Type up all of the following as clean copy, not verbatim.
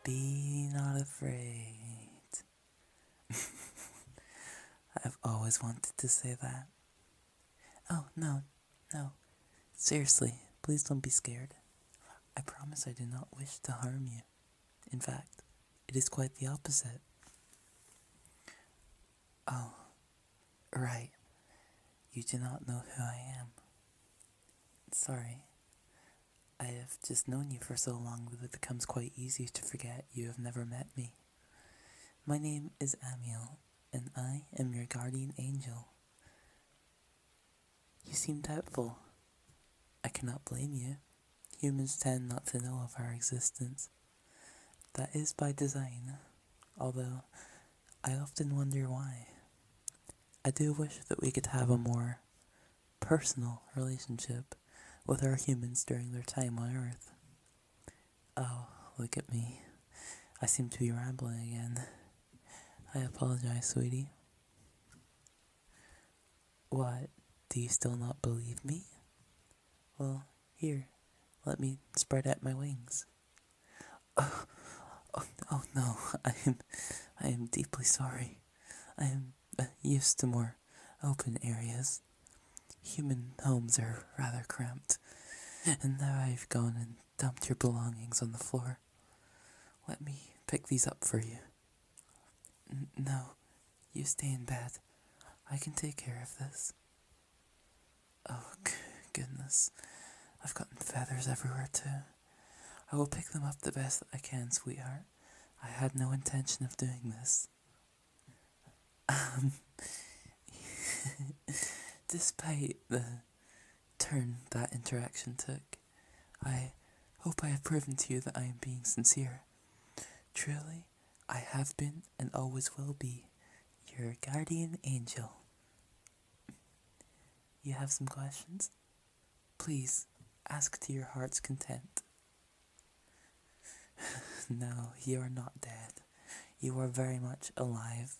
Be not afraid. I've always wanted to say that. Oh, no. Seriously, please don't be scared. I promise I do not wish to harm you. In fact, it is quite the opposite. Oh, right. You do not know who I am. Sorry. I have just known you for so long that it becomes quite easy to forget you have never met me. My name is Amiel, and I am your guardian angel. You seem doubtful. I cannot blame you. Humans tend not to know of our existence. That is by design, although I often wonder why. I do wish that we could have a more personal relationship with our humans during their time on Earth. Oh, look at me. I seem to be rambling again. I apologize, sweetie. What? Do you still not believe me? Well, here, let me spread out my wings. Oh no, I am deeply sorry. I am used to more open areas. Human homes are rather cramped, and now I've gone and dumped your belongings on the floor. Let me pick these up for you. No, you stay in bed. I can take care of this. Oh, goodness. I've gotten feathers everywhere too. I will pick them up the best that I can, sweetheart. I had no intention of doing this. Despite the turn that interaction took, I hope I have proven to you that I am being sincere. Truly, I have been and always will be your guardian angel. You have some questions? Please, ask to your heart's content. No, you are not dead. You are very much alive.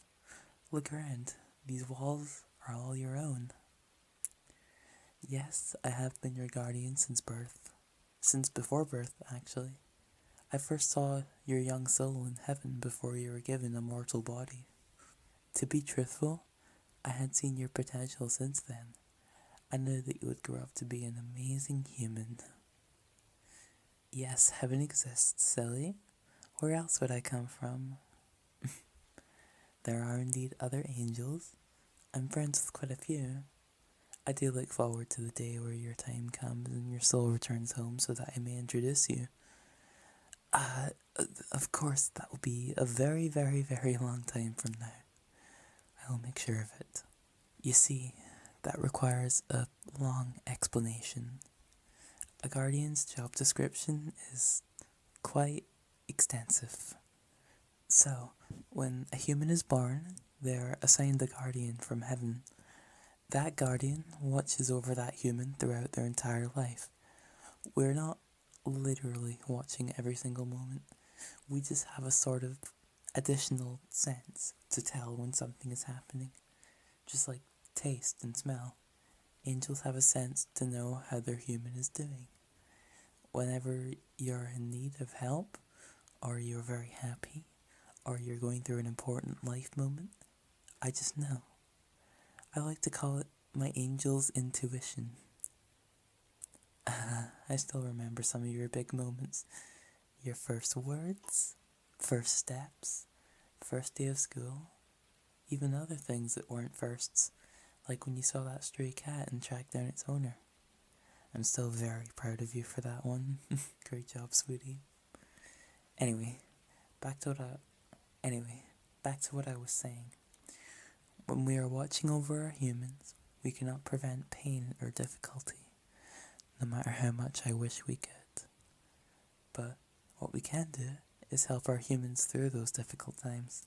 Look around. These walls are all your own. Yes, I have been your guardian since birth. Since before birth, actually. I first saw your young soul in heaven before you were given a mortal body. To be truthful, I had seen your potential since then. I knew that you would grow up to be an amazing human. Yes, heaven exists, silly. Where else would I come from? There are indeed other angels. I'm friends with quite a few. I do look forward to the day where your time comes and your soul returns home so that I may introduce you. Of course, that will be a very, very, very long time from now. I will make sure of it. You see, that requires a long explanation. A guardian's job description is quite extensive. So, when a human is born, they are assigned a guardian from heaven. That guardian watches over that human throughout their entire life. We're not literally watching every single moment. We just have a sort of additional sense to tell when something is happening. Just like taste and smell. Angels have a sense to know how their human is doing. Whenever you're in need of help, or you're very happy, or you're going through an important life moment, I just know. I like to call it my angel's intuition. I still remember some of your big moments. Your first words, first steps, first day of school, even other things that weren't firsts, like when you saw that stray cat and tracked down its owner. I'm still very proud of you for that one. Great job, sweetie. Anyway, back to what I was saying. When we are watching over our humans, we cannot prevent pain or difficulty, no matter how much I wish we could. But what we can do is help our humans through those difficult times.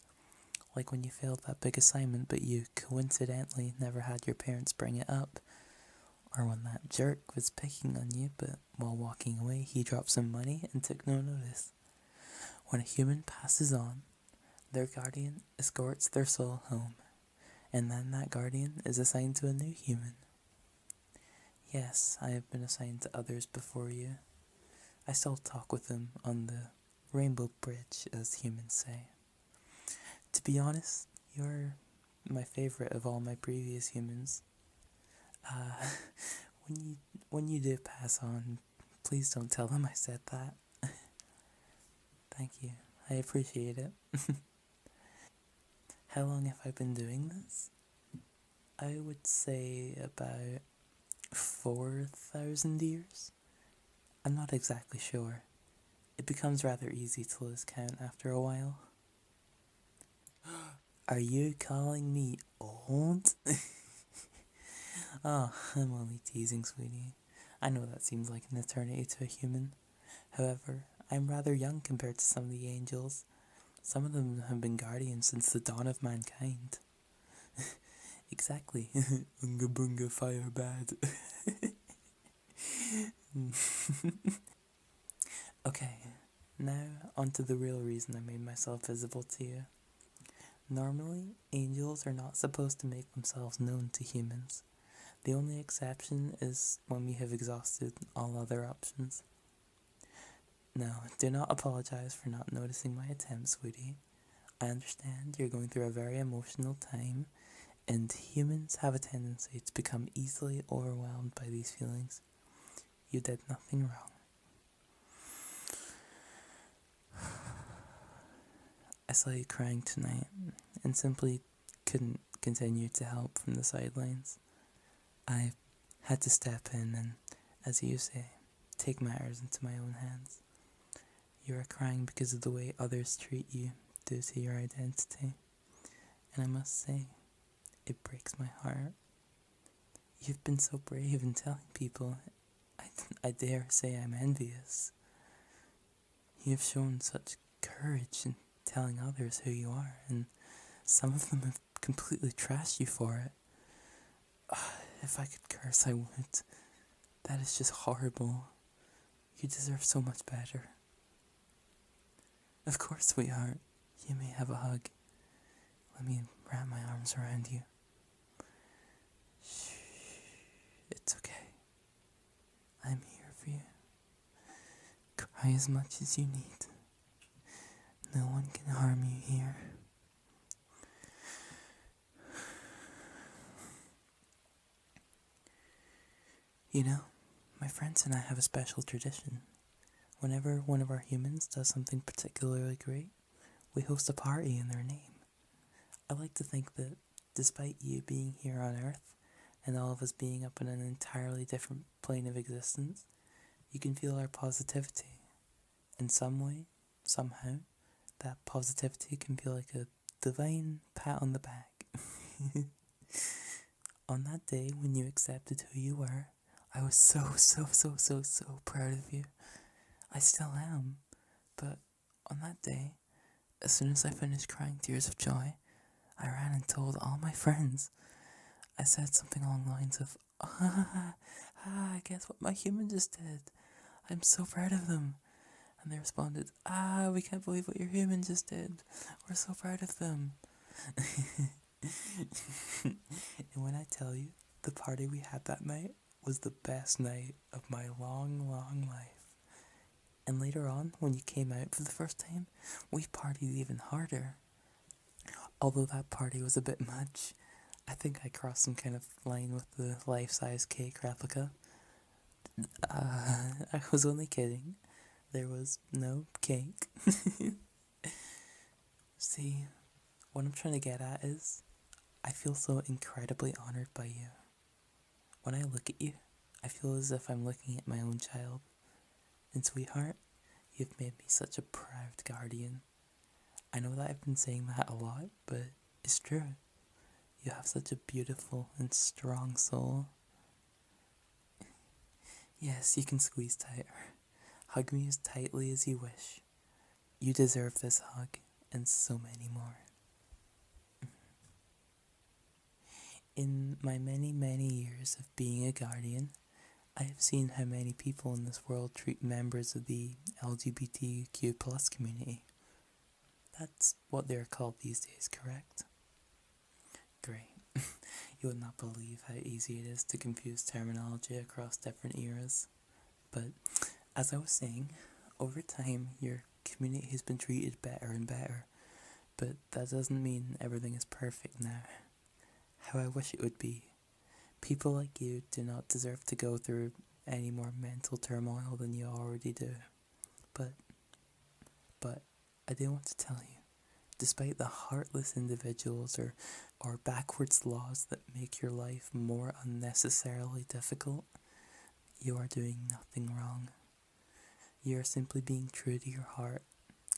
Like when you failed that big assignment but you coincidentally never had your parents bring it up. Or when that jerk was picking on you but while walking away he dropped some money and took no notice. When a human passes on, their guardian escorts their soul home, and then that guardian is assigned to a new human. Yes, I have been assigned to others before you. I still talk with them on the rainbow bridge, as humans say. To be honest, you're my favorite of all my previous humans. Uh, when you when you do pass on, please don't tell them I said that. Thank you. I appreciate it. How long have I been doing this? I would say about 4,000 years. I'm not exactly sure. It becomes rather easy to lose count after a while. Are you calling me old? Oh, I'm only teasing, sweetie. I know that seems like an eternity to a human. However, I'm rather young compared to some of the angels. Some of them have been guardians since the dawn of mankind. Exactly. Unga bunga fire bad. Okay, now onto the real reason I made myself visible to you. Normally, angels are not supposed to make themselves known to humans. The only exception is when we have exhausted all other options. No, do not apologize for not noticing my attempt, sweetie. I understand you're going through a very emotional time, and humans have a tendency to become easily overwhelmed by these feelings. You did nothing wrong. I saw you crying tonight, and simply couldn't continue to help from the sidelines. I had to step in and, as you say, take matters into my own hands. You are crying because of the way others treat you due to your identity, and I must say, it breaks my heart. You've been so brave in telling people. I dare say I'm envious. You've shown such courage in telling others who you are, and some of them have completely trashed you for it. If I could curse, I would. That is just horrible. You deserve so much better. Of course, sweetheart. You may have a hug. Let me wrap my arms around you. Shh. It's okay. I'm here for you. Cry as much as you need. No one can harm you here. You know, my friends and I have a special tradition. Whenever one of our humans does something particularly great, we host a party in their name. I like to think that despite you being here on Earth, and all of us being up in an entirely different plane of existence, you can feel our positivity. In some way, somehow, that positivity can feel like a divine pat on the back. On that day when you accepted who you were, I was so proud of you. I still am. But on that day, as soon as I finished crying tears of joy, I ran and told all my friends. I said something along the lines of, guess what my human just did? I'm so proud of them. And they responded, we can't believe what your human just did. We're so proud of them. And when I tell you, the party we had that night was the best night of my long life. And later on, when you came out for the first time, we partied even harder. Although that party was a bit much, I think I crossed some kind of line with the life-size cake replica. I was only kidding. There was no cake. See, what I'm trying to get at is, I feel so incredibly honored by you. When I look at you, I feel as if I'm looking at my own child. And sweetheart, you've made me such a proud guardian. I know that I've been saying that a lot, but it's true. You have such a beautiful and strong soul. Yes, you can squeeze tighter. Hug me as tightly as you wish. You deserve this hug, and so many more. In my many years of being a guardian, I have seen how many people in this world treat members of the LGBTQ plus community. That's what they're called these days, correct? Great. You would not believe how easy it is to confuse terminology across different eras. But, as I was saying, over time you're community has been treated better and better, but that doesn't mean everything is perfect now. How I wish it would be. People like you do not deserve to go through any more mental turmoil than you already do. But I do want to tell you, despite the heartless individuals or backwards laws that make your life more unnecessarily difficult, you are doing nothing wrong. You are simply being true to your heart,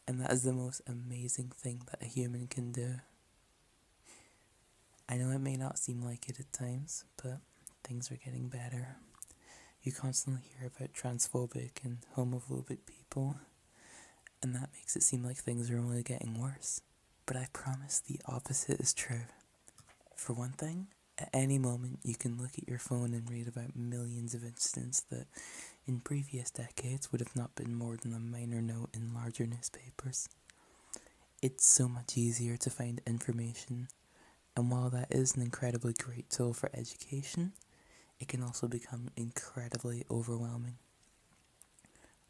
and that is the most amazing thing that a human can do. I know it may not seem like it at times, but things are getting better. You constantly hear about transphobic and homophobic people, and that makes it seem like things are only getting worse. But I promise the opposite is true. For one thing, at any moment you can look at your phone and read about millions of incidents that in previous decades would have not been more than a minor note in larger newspapers. It's so much easier to find information, and while that is an incredibly great tool for education, it can also become incredibly overwhelming.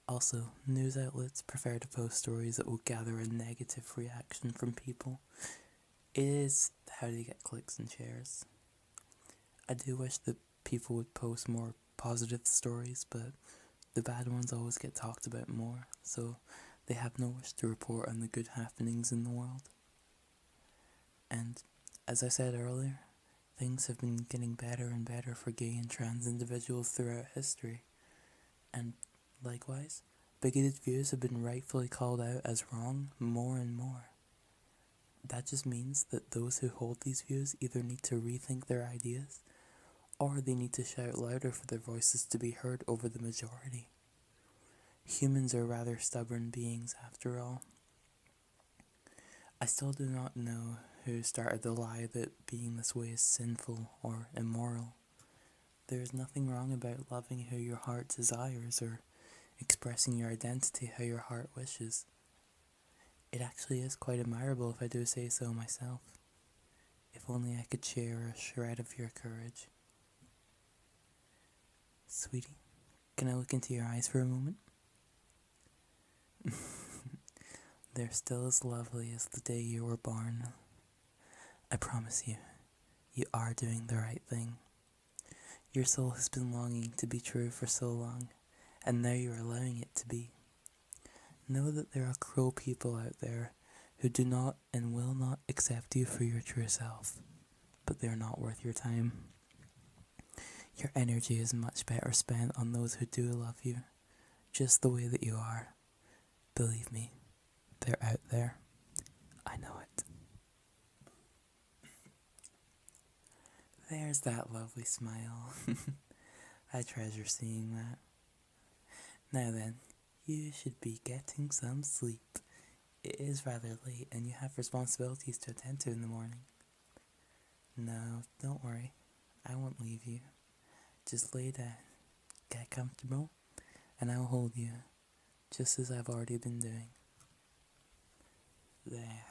Also, news outlets prefer to post stories that will gather a negative reaction from people. It is how they get clicks and shares. I do wish that people would post more positive stories, but the bad ones always get talked about more, so they have no wish to report on the good happenings in the world. And as I said earlier, things have been getting better and better for gay and trans individuals throughout history. And likewise, bigoted views have been rightfully called out as wrong more and more. That just means that those who hold these views either need to rethink their ideas, or they need to shout louder for their voices to be heard over the majority. Humans are rather stubborn beings after all. I still do not know who started the lie that being this way is sinful or immoral. There is nothing wrong about loving who your heart desires or expressing your identity how your heart wishes. It actually is quite admirable if I do say so myself. If only I could share a shred of your courage. Sweetie, can I look into your eyes for a moment? They're still as lovely as the day you were born. I promise you, you are doing the right thing. Your soul has been longing to be true for so long, and now you are allowing it to be. Know that there are cruel people out there who do not and will not accept you for your true self, but they are not worth your time. Your energy is much better spent on those who do love you, just the way that you are. Believe me, they're out there. I know it. There's that lovely smile. I treasure seeing that. Now then, you should be getting some sleep. It is rather late and you have responsibilities to attend to in the morning. No, don't worry. I won't leave you. Just lay down, get comfortable, and I'll hold you, just as I've already been doing. There.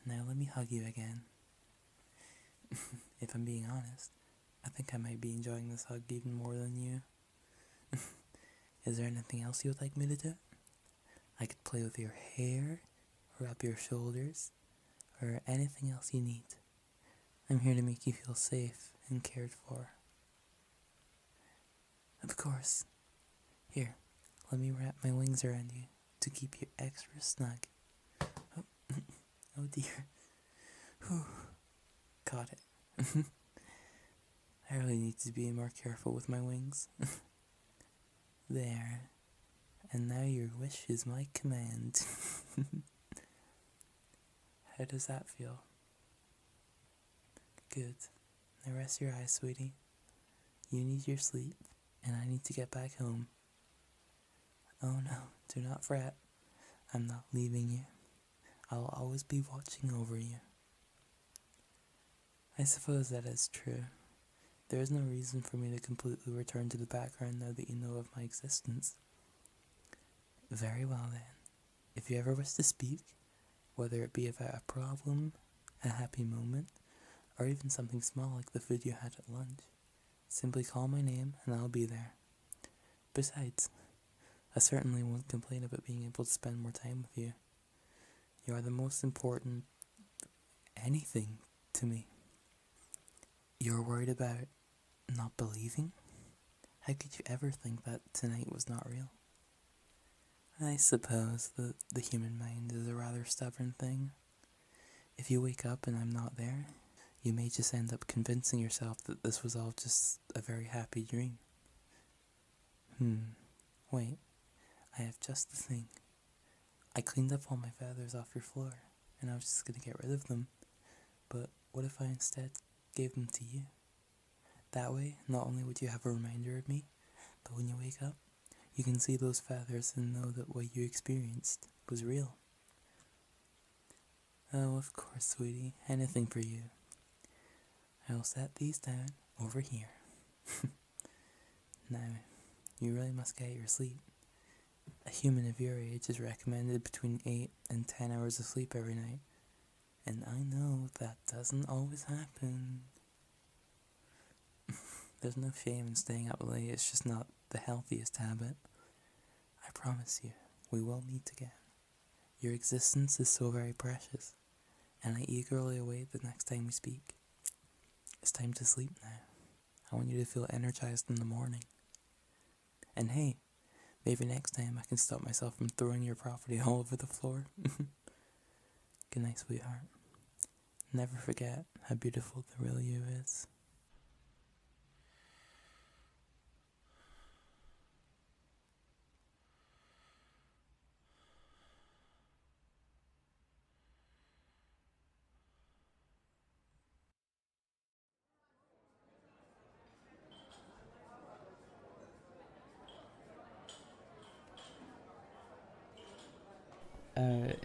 Now let me hug you again. If I'm being honest, I think I might be enjoying this hug even more than you. Is there anything else you would like me to do? I could play with your hair, rub your shoulders, or anything else you need. I'm here to make you feel safe and cared for. Of course. Here, let me wrap my wings around you to keep you extra snug. Oh, oh dear. Whew. Caught it. I really need to be more careful with my wings. There. And now your wish is my command. How does that feel? Good. Now rest your eyes, sweetie. You need your sleep, and I need to get back home. Oh no, do not fret. I'm not leaving you. I'll always be watching over you. I suppose that is true. There is no reason for me to completely return to the background now that you know of my existence. Very well then. If you ever wish to speak, whether it be about a problem, a happy moment, or even something small like the food you had at lunch, simply call my name and I'll be there. Besides, I certainly won't complain about being able to spend more time with you. You are the most important anything to me. You're worried about not believing? How could you ever think that tonight was not real? I suppose that the human mind is a rather stubborn thing. If you wake up and I'm not there, you may just end up convincing yourself that this was all just a very happy dream. Wait, I have just the thing. I cleaned up all my feathers off your floor, and I was just gonna get rid of them. But what if I instead gave them to you? That way, not only would you have a reminder of me, but when you wake up, you can see those feathers and know that what you experienced was real. Oh, of course, sweetie. Anything for you. I'll set these down over here. Now, you really must get your sleep. A human of your age is recommended between 8 and 10 hours of sleep every night. And I know that doesn't always happen. There's no shame in staying up late, it's just not the healthiest habit. I promise you, we will meet again. Your existence is so very precious, and I eagerly await the next time we speak. It's time to sleep now. I want you to feel energized in the morning. And hey, maybe next time I can stop myself from throwing your property all over the floor. Good night, sweetheart. Never forget how beautiful the real you is.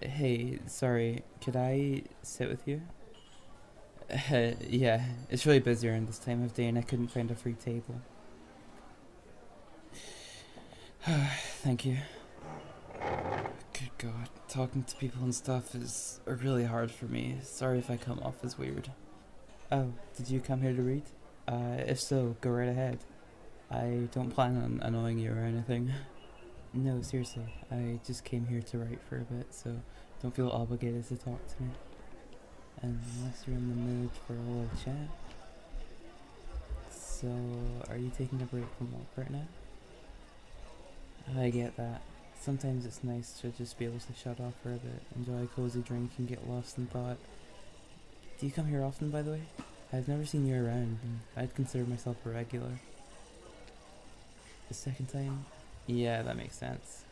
Hey, sorry, could I sit with you? Yeah, it's really busy around this time of day and I couldn't find a free table. Thank you. Good God, talking to people and stuff is really hard for me. Sorry if I come off as weird. Oh, did you come here to read? If so, go right ahead. I don't plan on annoying you or anything. No, seriously, I just came here to write for a bit, so don't feel obligated to talk to me. Unless you're in the mood for a little chat. So, are you taking a break from work right now? I get that. Sometimes it's nice to just be able to shut off for a bit, enjoy a cozy drink, and get lost in thought. Do you come here often, by the way? I've never seen you around, and I'd consider myself a regular. The second time? Yeah, that makes sense.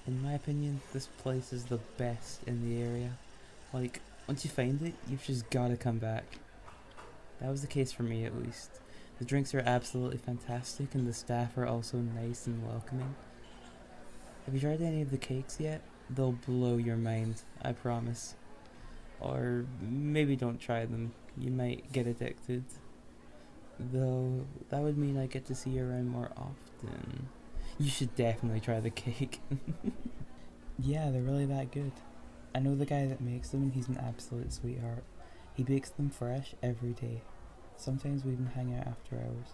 In my opinion, this place is the best in the area. Like, once you find it, you've just gotta come back. That was the case for me, at least. The drinks are absolutely fantastic, and the staff are also nice and welcoming. Have you tried any of the cakes yet? They'll blow your mind, I promise. Or maybe don't try them, you might get addicted. Though, that would mean I get to see you around more often. You should definitely try the cake. Yeah, they're really that good. I know the guy that makes them and he's an absolute sweetheart. He bakes them fresh every day. Sometimes we even hang out after hours.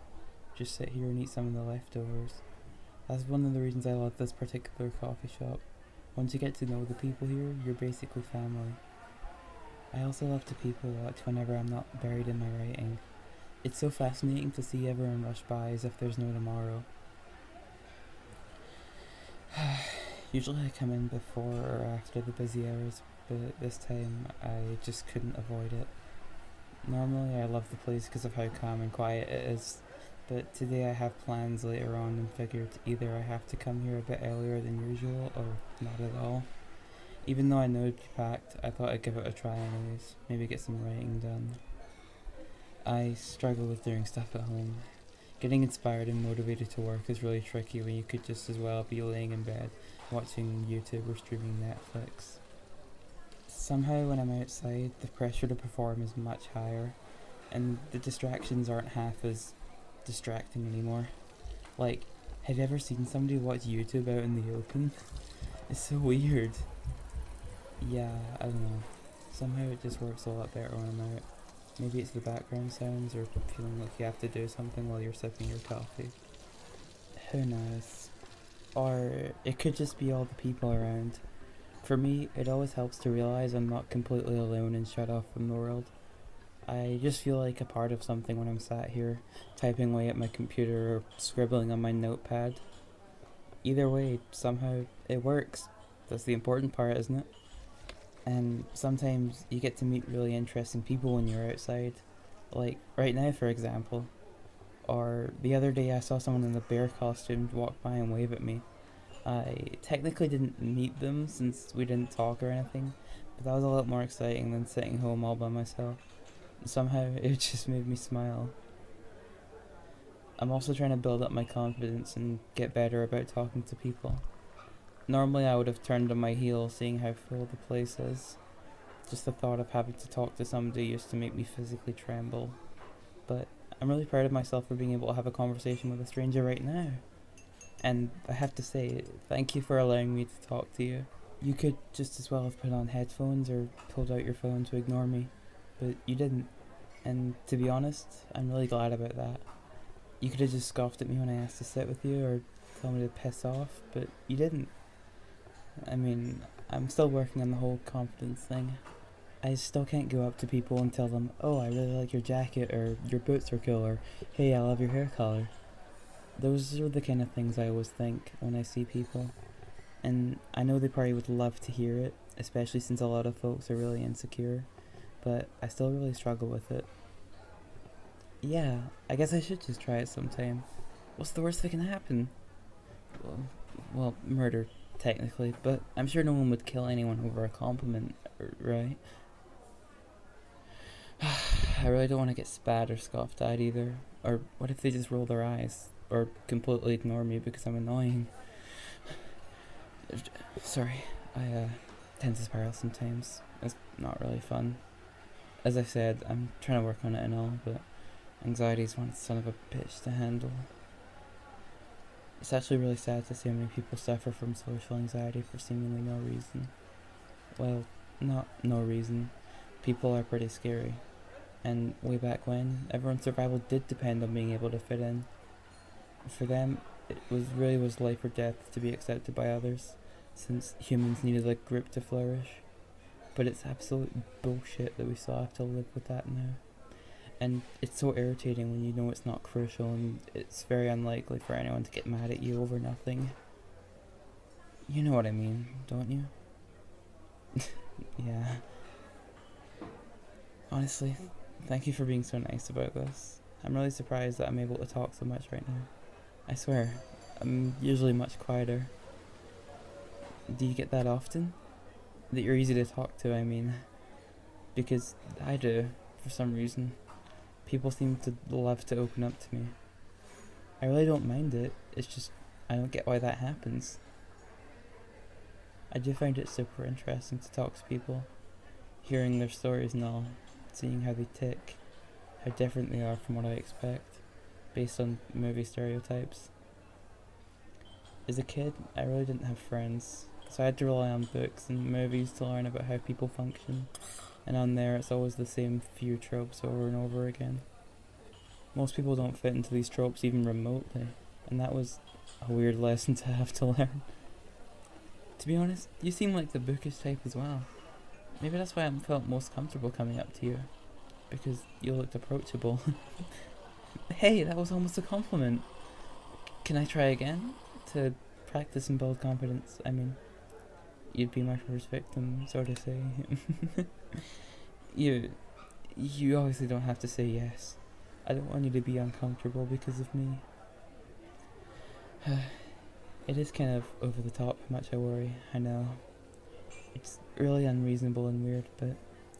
Just sit here and eat some of the leftovers. That's one of the reasons I love this particular coffee shop. Once you get to know the people here, you're basically family. I also love to people watch whenever I'm not buried in my writing. It's so fascinating to see everyone rush by as if there's no tomorrow. Usually I come in before or after the busy hours, but this time I just couldn't avoid it. Normally I love the place because of how calm and quiet it is, but today I have plans later on and figured either I have to come here a bit earlier than usual or not at all. Even though I know it'd be packed, I thought I'd give it a try anyways, maybe get some writing done. I struggle with doing stuff at home. Getting inspired and motivated to work is really tricky when you could just as well be laying in bed, watching YouTube or streaming Netflix. Somehow when I'm outside, the pressure to perform is much higher, and the distractions aren't half as distracting anymore. Like, have you ever seen somebody watch YouTube out in the open? It's so weird. Yeah, I don't know. Somehow it just works a lot better when I'm out. Maybe it's the background sounds or feeling like you have to do something while you're sipping your coffee. Who knows? or it could just be all the people around. For me, it always helps to realize I'm not completely alone and shut off from the world. I just feel like a part of something when I'm sat here, typing away at my computer or scribbling on my notepad. Either way, somehow it works. That's the important part, isn't it? And sometimes you get to meet really interesting people when you're outside. Like right now, for example. Or the other day, I saw someone in a bear costume walk by and wave at me. I technically didn't meet them since we didn't talk or anything, but that was a lot more exciting than sitting home all by myself. Somehow, it just made me smile. I'm also trying to build up my confidence and get better about talking to people. Normally, I would have turned on my heel seeing how full the place is. Just the thought of having to talk to somebody used to make me physically tremble. But I'm really proud of myself for being able to have a conversation with a stranger right now. And I have to say, thank you for allowing me to talk to you. You could just as well have put on headphones or pulled out your phone to ignore me, but you didn't. And to be honest, I'm really glad about that. You could have just scoffed at me when I asked to sit with you or told me to piss off, but you didn't. I mean, I'm still working on the whole confidence thing. I still can't go up to people and tell them, oh, I really like your jacket, or your boots are cool, or hey, I love your hair color. Those are the kind of things I always think when I see people. And I know they probably would love to hear it, especially since a lot of folks are really insecure, but I still really struggle with it. Yeah, I guess I should just try it sometime. What's the worst that can happen? Well, murder, technically, but I'm sure no one would kill anyone over a compliment, right? I really don't want to get spat or scoffed at either. Or what if they just roll their eyes? Or completely ignore me because I'm annoying? Sorry, I tend to spiral sometimes. It's not really fun. As I said, I'm trying to work on it and all, but anxiety's one son of a bitch to handle. It's actually really sad to see how many people suffer from social anxiety for seemingly no reason. Well, not no reason. People are pretty scary. And way back when, everyone's survival did depend on being able to fit in. For them, it was life or death to be accepted by others, since humans needed a group to flourish. But it's absolute bullshit that we still have to live with that now. And it's so irritating when you know it's not crucial and it's very unlikely for anyone to get mad at you over nothing. You know what I mean, don't you? Yeah. Honestly, thank you for being so nice about this. I'm really surprised that I'm able to talk so much right now. I swear, I'm usually much quieter. Do you get that often? That you're easy to talk to, I mean. Because I do, for some reason. People seem to love to open up to me. I really don't mind it, it's just I don't get why that happens. I do find it super interesting to talk to people, hearing their stories and all, seeing how they tick, how different they are from what I expect, based on movie stereotypes. As a kid, I really didn't have friends, so I had to rely on books and movies to learn about how people function, and on there it's always the same few tropes over and over again. Most people don't fit into these tropes even remotely, and that was a weird lesson to have to learn. To be honest, you seem like the bookish type as well. Maybe that's why I felt most comfortable coming up to you, because you looked approachable. Hey, that was almost a compliment. Can I try again? To practice and build confidence, I mean. You'd be my first victim, so to say. You obviously don't have to say yes. I don't want you to be uncomfortable because of me. It is kind of over the top how much I worry, I know. It's really unreasonable and weird, but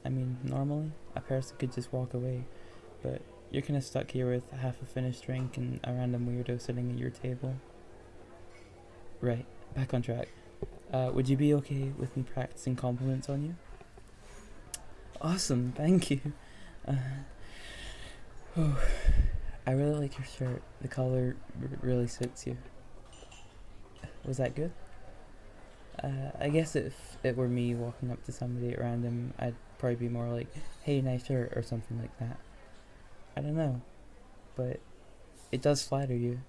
I mean, normally, a person could just walk away, but you're kind of stuck here with half a finished drink and a random weirdo sitting at your table. Right, back on track. Would you be okay with me practicing compliments on you? Awesome, thank you. I really like your shirt. The color really suits you. Was that good? I guess if it were me walking up to somebody at random, I'd probably be more like, hey, nice shirt, or something like that. I don't know, but it does flatter you.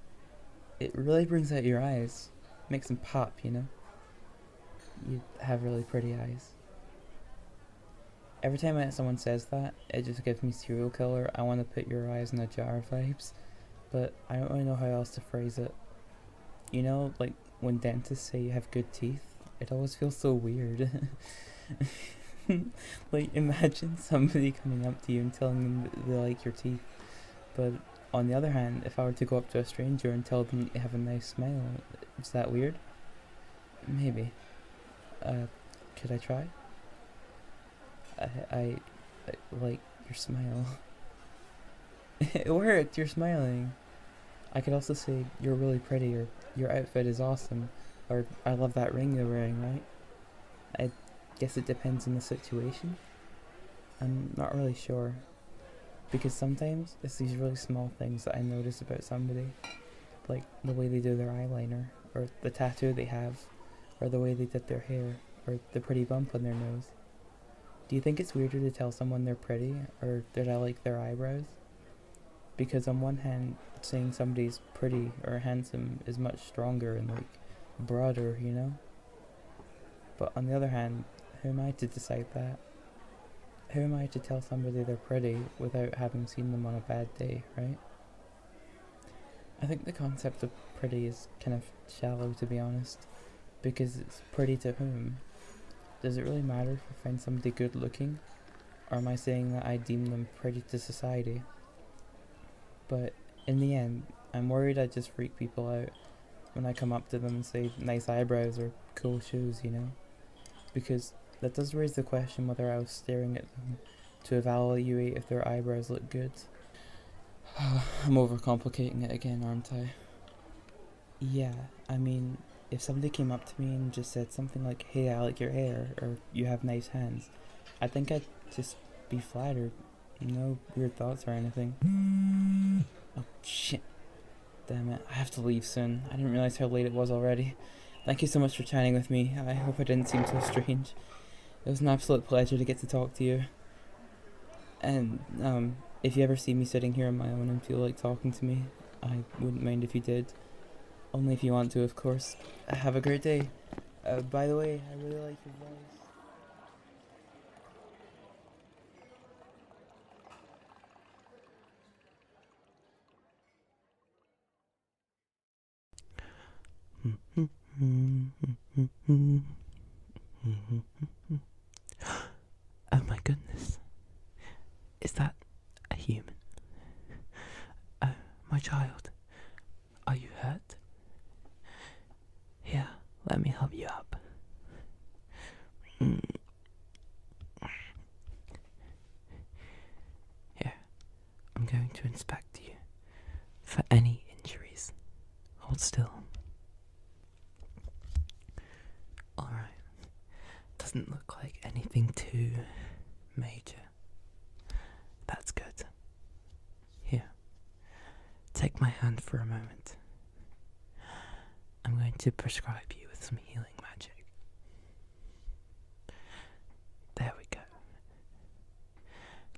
It really brings out your eyes. makes them pop, you know? You have really pretty eyes. Every time someone says that, it just gives me serial killer, I want to put your eyes in a jar vibes, but I don't really know how else to phrase it. You know, like when dentists say you have good teeth, it always feels so weird. Like, imagine somebody coming up to you and telling them that they like your teeth, but on the other hand, if I were to go up to a stranger and tell them you have a nice smile, is that weird? Maybe. Could I try? I like your smile. It worked, you're smiling. I could also say you're really pretty, or your outfit is awesome, or I love that ring you're wearing, right? I guess it depends on the situation. I'm not really sure. Because sometimes it's these really small things that I notice about somebody. Like the way they do their eyeliner, or the tattoo they have, or the way they did their hair, or the pretty bump on their nose. Do you think it's weirder to tell someone they're pretty, or that I like their eyebrows? Because on one hand, saying somebody's pretty or handsome is much stronger and like broader, you know? But on the other hand, who am I to decide that? Who am I to tell somebody they're pretty without having seen them on a bad day, right? I think the concept of pretty is kind of shallow, to be honest, because it's pretty to whom? Does it really matter if I find somebody good looking, or am I saying that I deem them pretty to society? But in the end, I'm worried I just freak people out when I come up to them and say nice eyebrows or cool shoes, you know? Because that does raise the question whether I was staring at them to evaluate if their eyebrows look good. I'm overcomplicating it again, aren't I? Yeah, I mean, if somebody came up to me and just said something like, hey, I like your hair, or you have nice hands, I think I'd just be flattered. No weird thoughts or anything. Oh, shit. Damn it, I have to leave soon. I didn't realize how late it was already. Thank you so much for chatting with me. I hope I didn't seem so strange. It was an absolute pleasure to get to talk to you. And, if you ever see me sitting here on my own and feel like talking to me, I wouldn't mind if you did. Only if you want to, of course. Have a great day. By the way, I really like your voice. Oh my goodness. Is that a human? Oh, my child. Are you hurt? Here, let me help you up. Here, I'm going to inspect you for any injuries. Hold still. Alright. Doesn't look like anything too major. That's good. Here, take my hand for a moment. I'm going to prescribe you with some healing magic. There we go.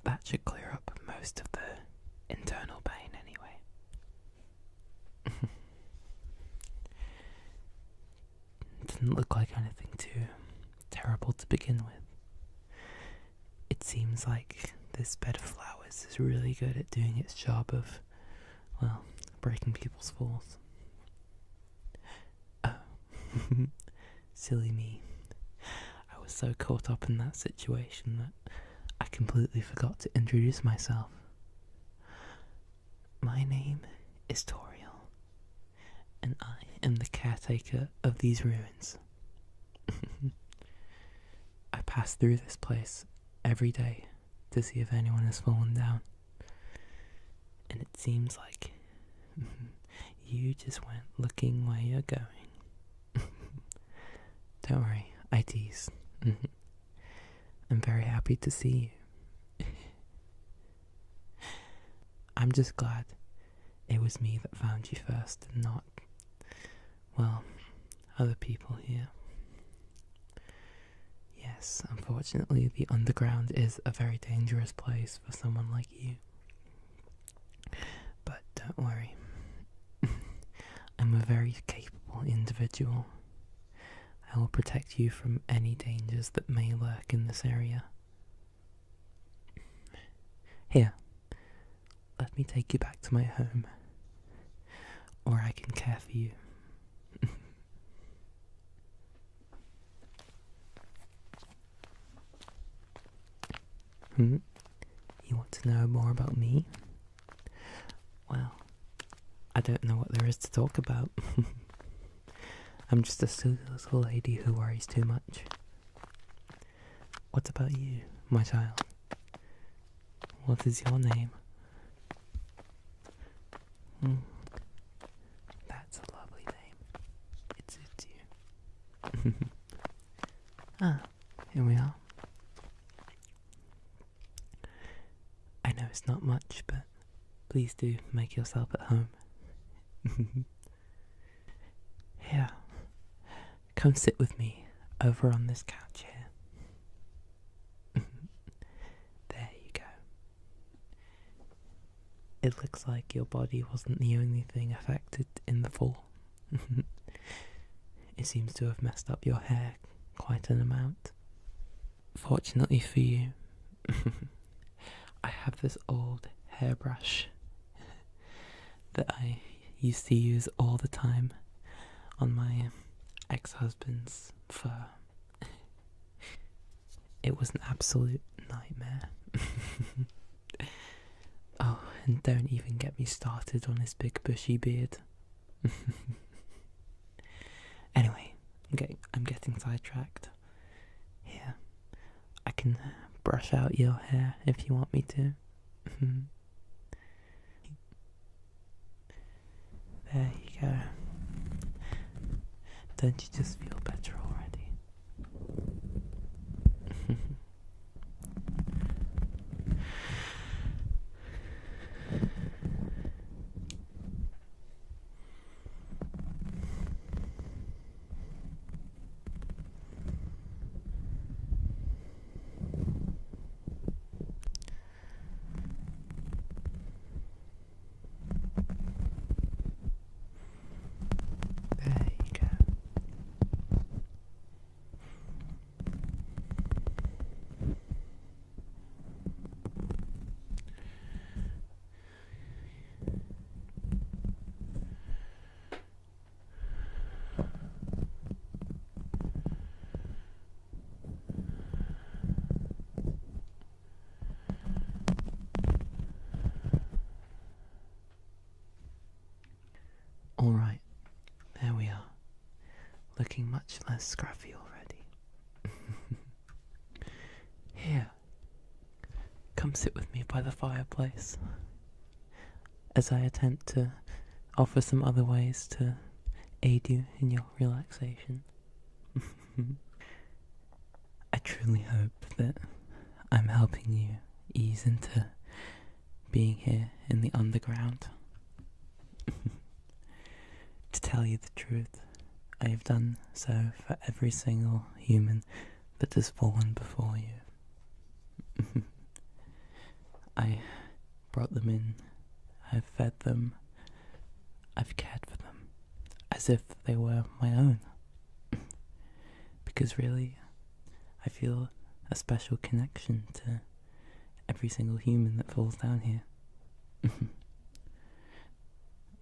That should clear up most of the internal pain anyway. Didn't look like anything too terrible to begin with. It seems like this bed of flowers is really good at doing its job of, well, breaking people's falls. Oh, silly me. I was so caught up in that situation that I completely forgot to introduce myself. My name is Toriel, and I am the caretaker of these ruins. I pass through this place every day to see if anyone has fallen down. And it seems like you just went looking where you're going. Don't worry, I tease. I'm very happy to see you. I'm just glad it was me that found you first and not, well, other people here. Yes, unfortunately, the underground is a very dangerous place for someone like you. But don't worry. I'm a very capable individual. I will protect you from any dangers that may lurk in this area. Here, let me take you back to my home, or I can care for you. You want to know more about me? Well, I don't know what there is to talk about. I'm just a silly little lady who worries too much. What about you, my child? What is your name? That's a lovely name. It suits you. Here we are. I know it's not much, but please do make yourself at home. Here, come sit with me over on this couch here. There you go. It looks like your body wasn't the only thing affected in the fall. It seems to have messed up your hair quite an amount. Fortunately for you, I have this old hairbrush that I used to use all the time on my ex-husband's fur. It was an absolute nightmare. Oh, and don't even get me started on his big bushy beard. Anyway, I'm getting sidetracked. Here, I can brush out your hair if you want me to. There you go. Don't you just feel better already? There you go. Alright, there we are. Looking much less scruffy already. Here, come sit with me by the fireplace as I attempt to offer some other ways to aid you in your relaxation. I truly hope that I'm helping you ease into being here in the underground. To tell you the truth, I have done so for every single human that has fallen before you. I brought them in, I've fed them, I've cared for them, as if they were my own. Because really, I feel a special connection to every single human that falls down here.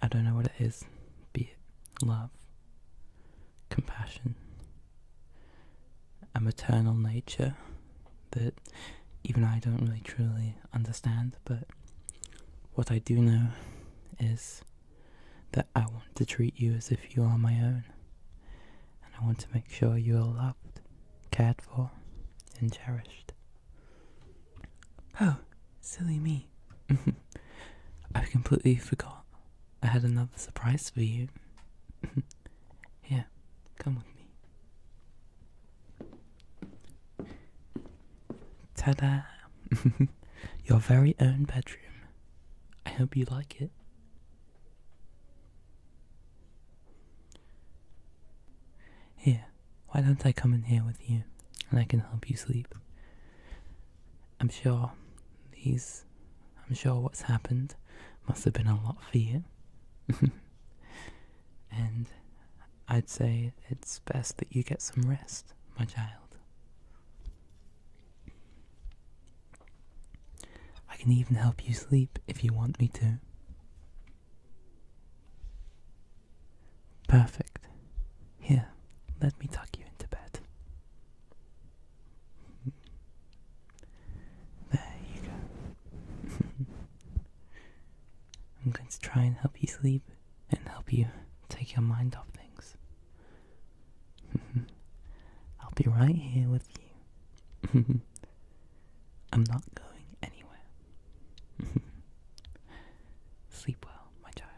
I don't know what it is, be it love, compassion, a maternal nature that even I don't really truly understand, but what I do know is that I want to treat you as if you are my own, and I want to make sure you are loved, cared for, and cherished. Oh, silly me. I completely forgot. I had another surprise for you. Here, come with me. Ta-da! Your very own bedroom. I hope you like it. Here, why don't I come in here with you and I can help you sleep? I'm sure what's happened must have been a lot for you. And I'd say it's best that you get some rest, my child. I can even help you sleep if you want me to. Perfect. Here, let me tuck you into bed. There you go. I'm going to try and help you sleep and help you take your mind off things. I'll be right here with you. I'm not going anywhere. Sleep well, my child.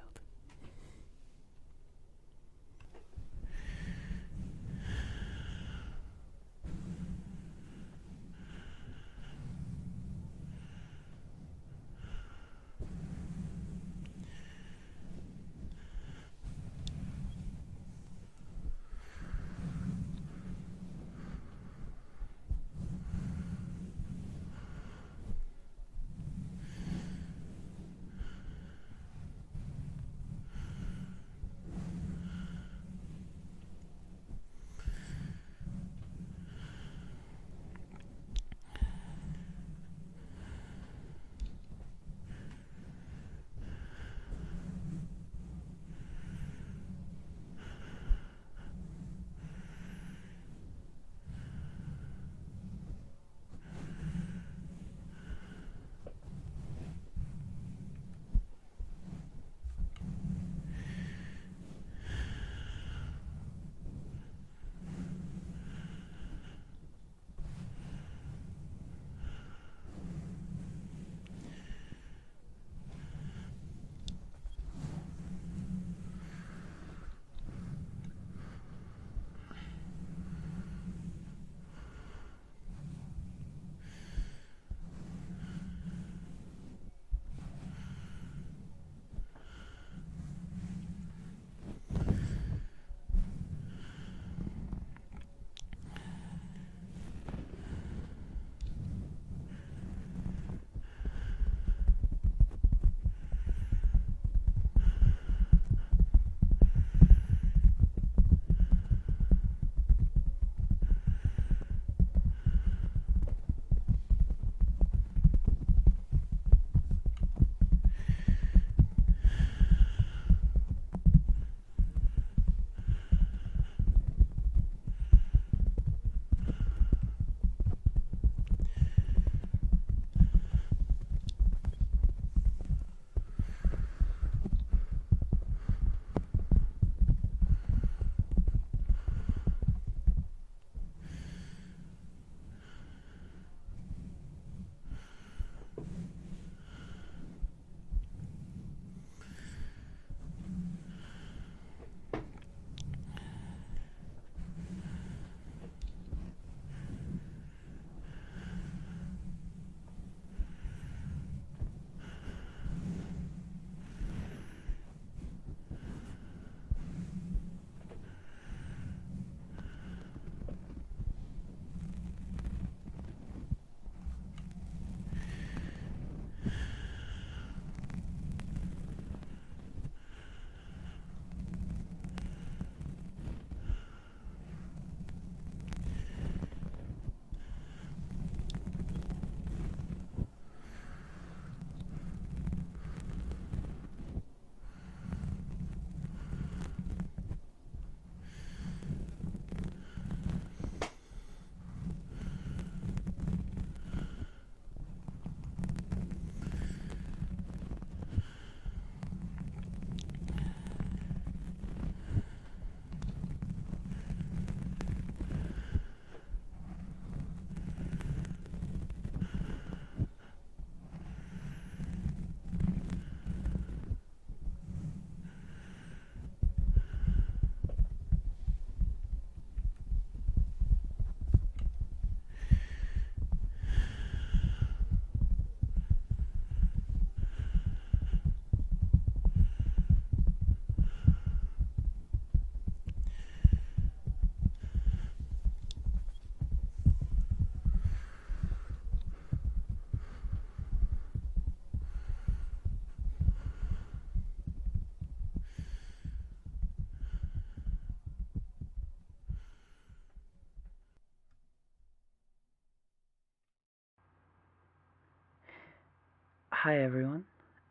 Hi everyone,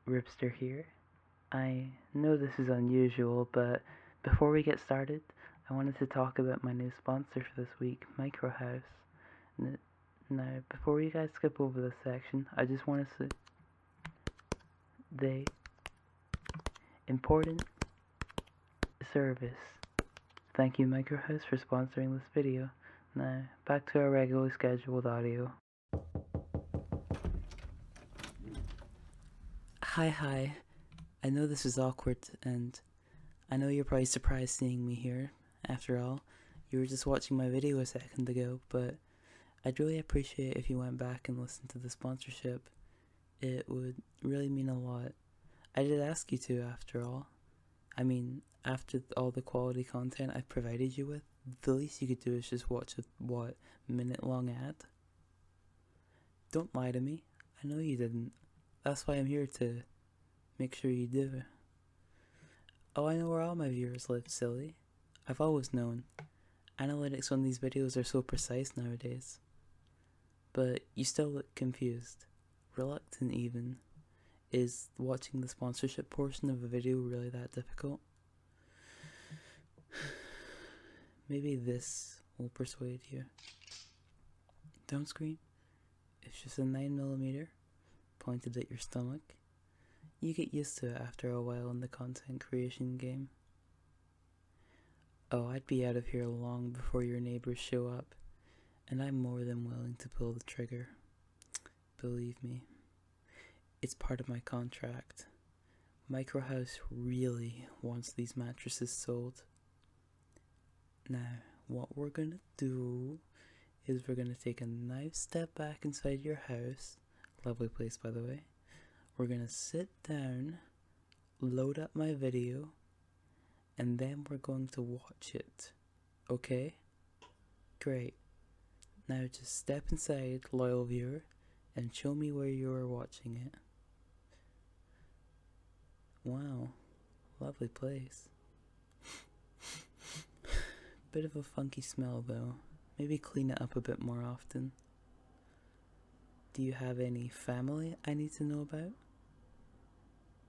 Ripster here. I know this is unusual, but before we get started, I wanted to talk about my new sponsor for this week, Microhouse. Now, before you guys skip over this section, I just want to say important service. Thank you, Microhouse, for sponsoring this video. Now, back to our regularly scheduled audio. Hi. I know this is awkward, and I know you're probably surprised seeing me here. After all, you were just watching my video a second ago, but I'd really appreciate if you went back and listened to the sponsorship. It would really mean a lot. I did ask you to, after all. I mean, after all the quality content I've provided you with, the least you could do is just watch a, minute-long ad? Don't lie to me. I know you didn't. That's why I'm here to make sure you do. Oh, I know where all my viewers live, silly. I've always known. Analytics on these videos are so precise nowadays. But you still look confused. Reluctant even. Is watching the sponsorship portion of a video really that difficult? Maybe this will persuade you. Don't scream. It's just a 9mm pointed at your stomach. You get used to it after a while in the content creation game. Oh, I'd be out of here long before your neighbors show up, and I'm more than willing to pull the trigger. Believe me. It's part of my contract. Microhouse really wants these mattresses sold. Now, what we're gonna do is we're gonna take a nice step back inside your house. Lovely place, by the way. We're gonna sit down, load up my video, and then we're going to watch it. Okay? Great. Now just step inside, loyal viewer, and show me where you are watching it. Wow, lovely place. Bit of a funky smell though. Maybe clean it up a bit more often. Do you have any family I need to know about?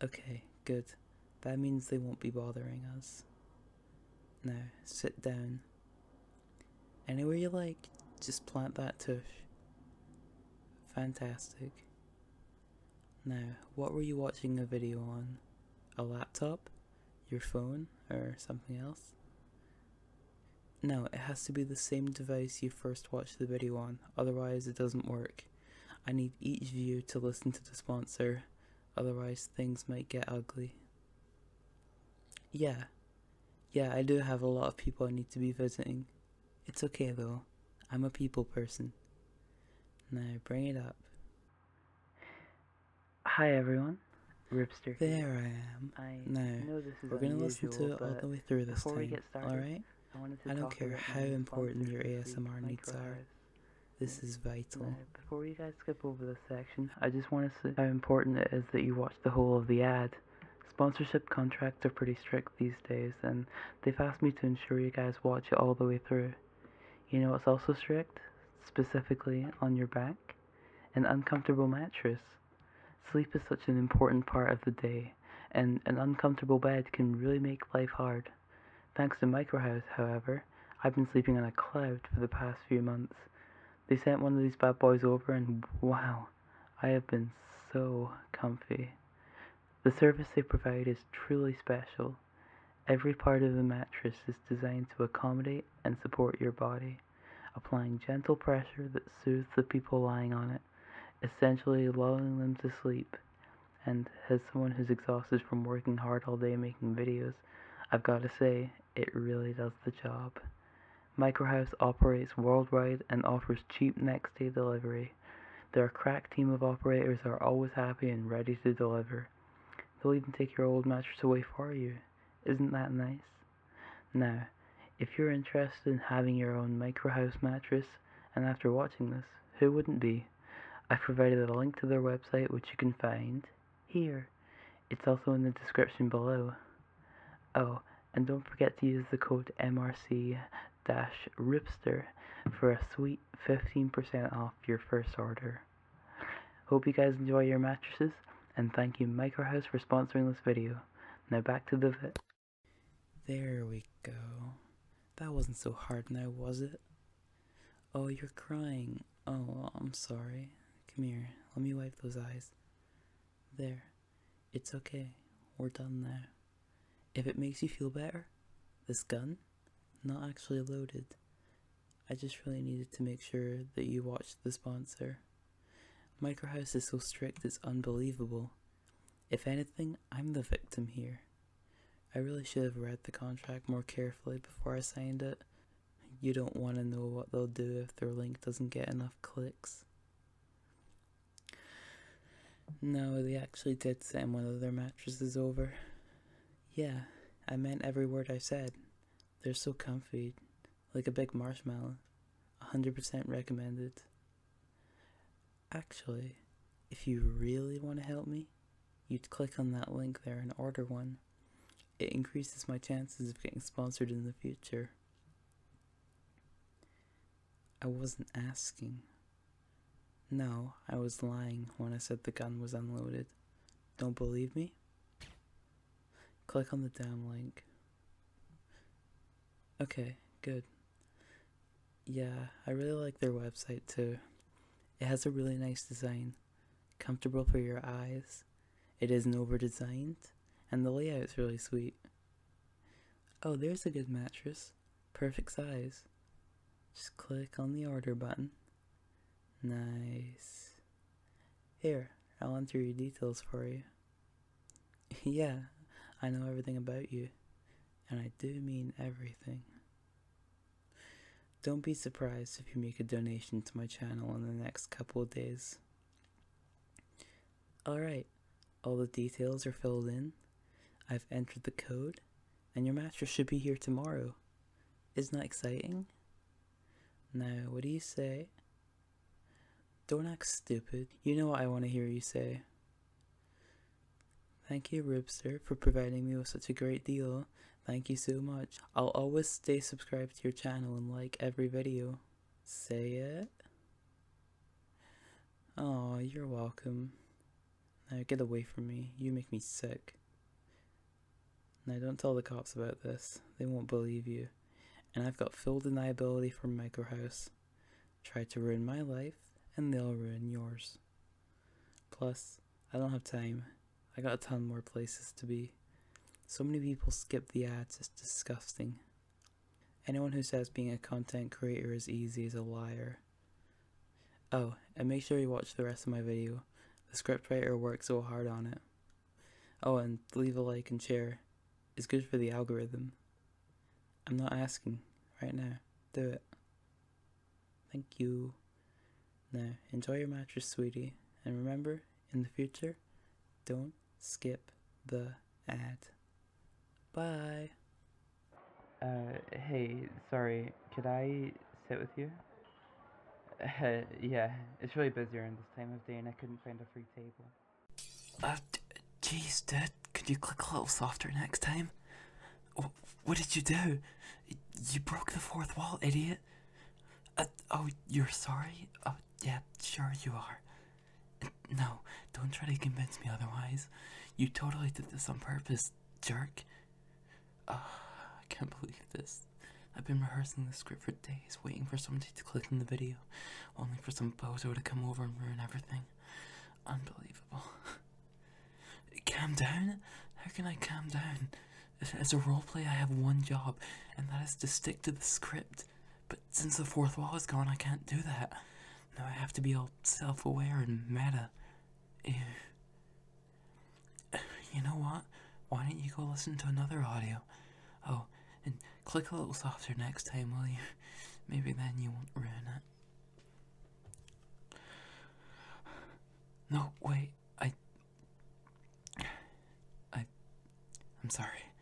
Okay, good. That means they won't be bothering us. Now, sit down. Anywhere you like, just plant that tush. Fantastic. Now, what were you watching a video on? A laptop? Your phone? Or something else? No, it has to be the same device you first watched the video on, otherwise it doesn't work. I need each view to listen to the sponsor, otherwise things might get ugly. Yeah, I do have a lot of people I need to be visiting. It's okay though, I'm a people person. Now bring it up. Hi everyone, Ripster. There I am. Now, we're gonna listen to it all the way through this time, alright? I don't care how important your ASMR needs are. This is vital. Now, before you guys skip over this section, I just want to say how important it is that you watch the whole of the ad. Sponsorship contracts are pretty strict these days, and they've asked me to ensure you guys watch it all the way through. You know what's also strict? Specifically on your back? An uncomfortable mattress. Sleep is such an important part of the day, and an uncomfortable bed can really make life hard. Thanks to Microhouse, however, I've been sleeping on a cloud for the past few months. They sent one of these bad boys over and wow, I have been so comfy. The service they provide is truly special. Every part of the mattress is designed to accommodate and support your body, applying gentle pressure that soothes the people lying on it, essentially lulling them to sleep. And as someone who's exhausted from working hard all day making videos, I've got to say, it really does the job. Microhouse operates worldwide and offers cheap next day delivery. Their crack team of operators are always happy and ready to deliver. They'll even take your old mattress away for you. Isn't that nice? Now, if you're interested in having your own Microhouse mattress, and after watching this, who wouldn't be? I've provided a link to their website which you can find here. It's also in the description below. Oh, and don't forget to use the code MRC-Ripster for a sweet 15% off your first order. Hope you guys enjoy your mattresses, and thank you Microhouse for sponsoring this video. Now back to the vid. There we go. That wasn't so hard now, was it? Oh, you're crying. Oh, I'm sorry. Come here, let me wipe those eyes. There. It's okay. We're done now. If it makes you feel better, this gun, not actually loaded. I just really needed to make sure that you watched the sponsor. Microhouse is so strict it's unbelievable. If anything, I'm the victim here. I really should have read the contract more carefully before I signed it. You don't want to know what they'll do if their link doesn't get enough clicks. No, they actually did send one of their mattresses over. Yeah, I meant every word I said. They're so comfy, like a big marshmallow. 100% recommended. Actually, if you really want to help me, you'd click on that link there and order one. It increases my chances of getting sponsored in the future. I wasn't asking. No, I was lying when I said the gun was unloaded. Don't believe me? Click on the damn link. Okay, good. Yeah, I really like their website too. It has a really nice design, comfortable for your eyes. It isn't over-designed, and the layout's really sweet. Oh, there's a good mattress. Perfect size. Just click on the order button. Nice. Here, I'll enter your details for you. Yeah, I know everything about you, and I do mean everything. Don't be surprised if you make a donation to my channel in the next couple of days. Alright, all the details are filled in. I've entered the code, and your mattress should be here tomorrow. Isn't that exciting? Now, what do you say? Don't act stupid. You know what I want to hear you say. Thank you, Ribster, for providing me with such a great deal. Thank you so much. I'll always stay subscribed to your channel and like every video. Say it. Oh, you're welcome. Now get away from me. You make me sick. Now don't tell the cops about this. They won't believe you. And I've got full deniability from Microhouse. Try to ruin my life, and they'll ruin yours. Plus, I don't have time. I got a ton more places to be. So many people skip the ads, it's disgusting. Anyone who says being a content creator is easy is a liar. Oh, and make sure you watch the rest of my video. The scriptwriter worked so hard on it. Oh, and leave a like and share. It's good for the algorithm. I'm not asking. Right now. Do it. Thank you. Now, enjoy your mattress, sweetie. And remember, in the future, don't skip the ad. Bye. Hey, sorry, could I sit with you? Yeah, it's really busy around this time of day and I couldn't find a free table. Jeez, dude, could you click a little softer next time? What did you do? You broke the fourth wall, idiot. Oh, you're sorry? Oh, yeah, sure you are. No, don't try to convince me otherwise. You totally did this on purpose, jerk. I can't believe this. I've been rehearsing this script for days, waiting for somebody to click in the video, only for some bozo to come over and ruin everything. Unbelievable. Calm down? How can I calm down? As a roleplay, I have one job, and that is to stick to the script. But since the fourth wall is gone, I can't do that. Now I have to be all self-aware and meta. Ew. You know what? Why don't you go listen to another audio? Oh, and click a little softer next time, will you? Maybe then you won't ruin it. No, wait, I'm sorry.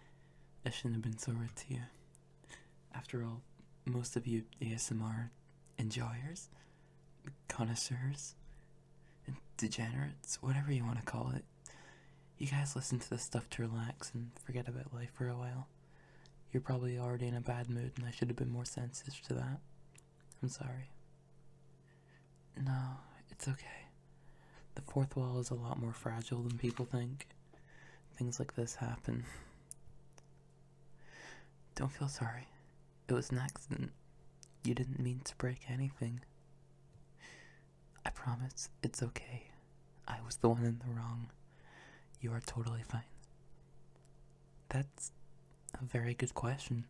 I shouldn't have been so rude to you. After all, most of you ASMR enjoyers, connoisseurs, degenerates, whatever you want to call it, you guys listen to this stuff to relax and forget about life for a while. You're probably already in a bad mood and I should have been more sensitive to that. I'm sorry. No, it's okay. The fourth wall is a lot more fragile than people think. Things like this happen. Don't feel sorry. It was an accident. You didn't mean to break anything. I promise it's okay. I was the one in the wrong. You are totally fine. That's a very good question.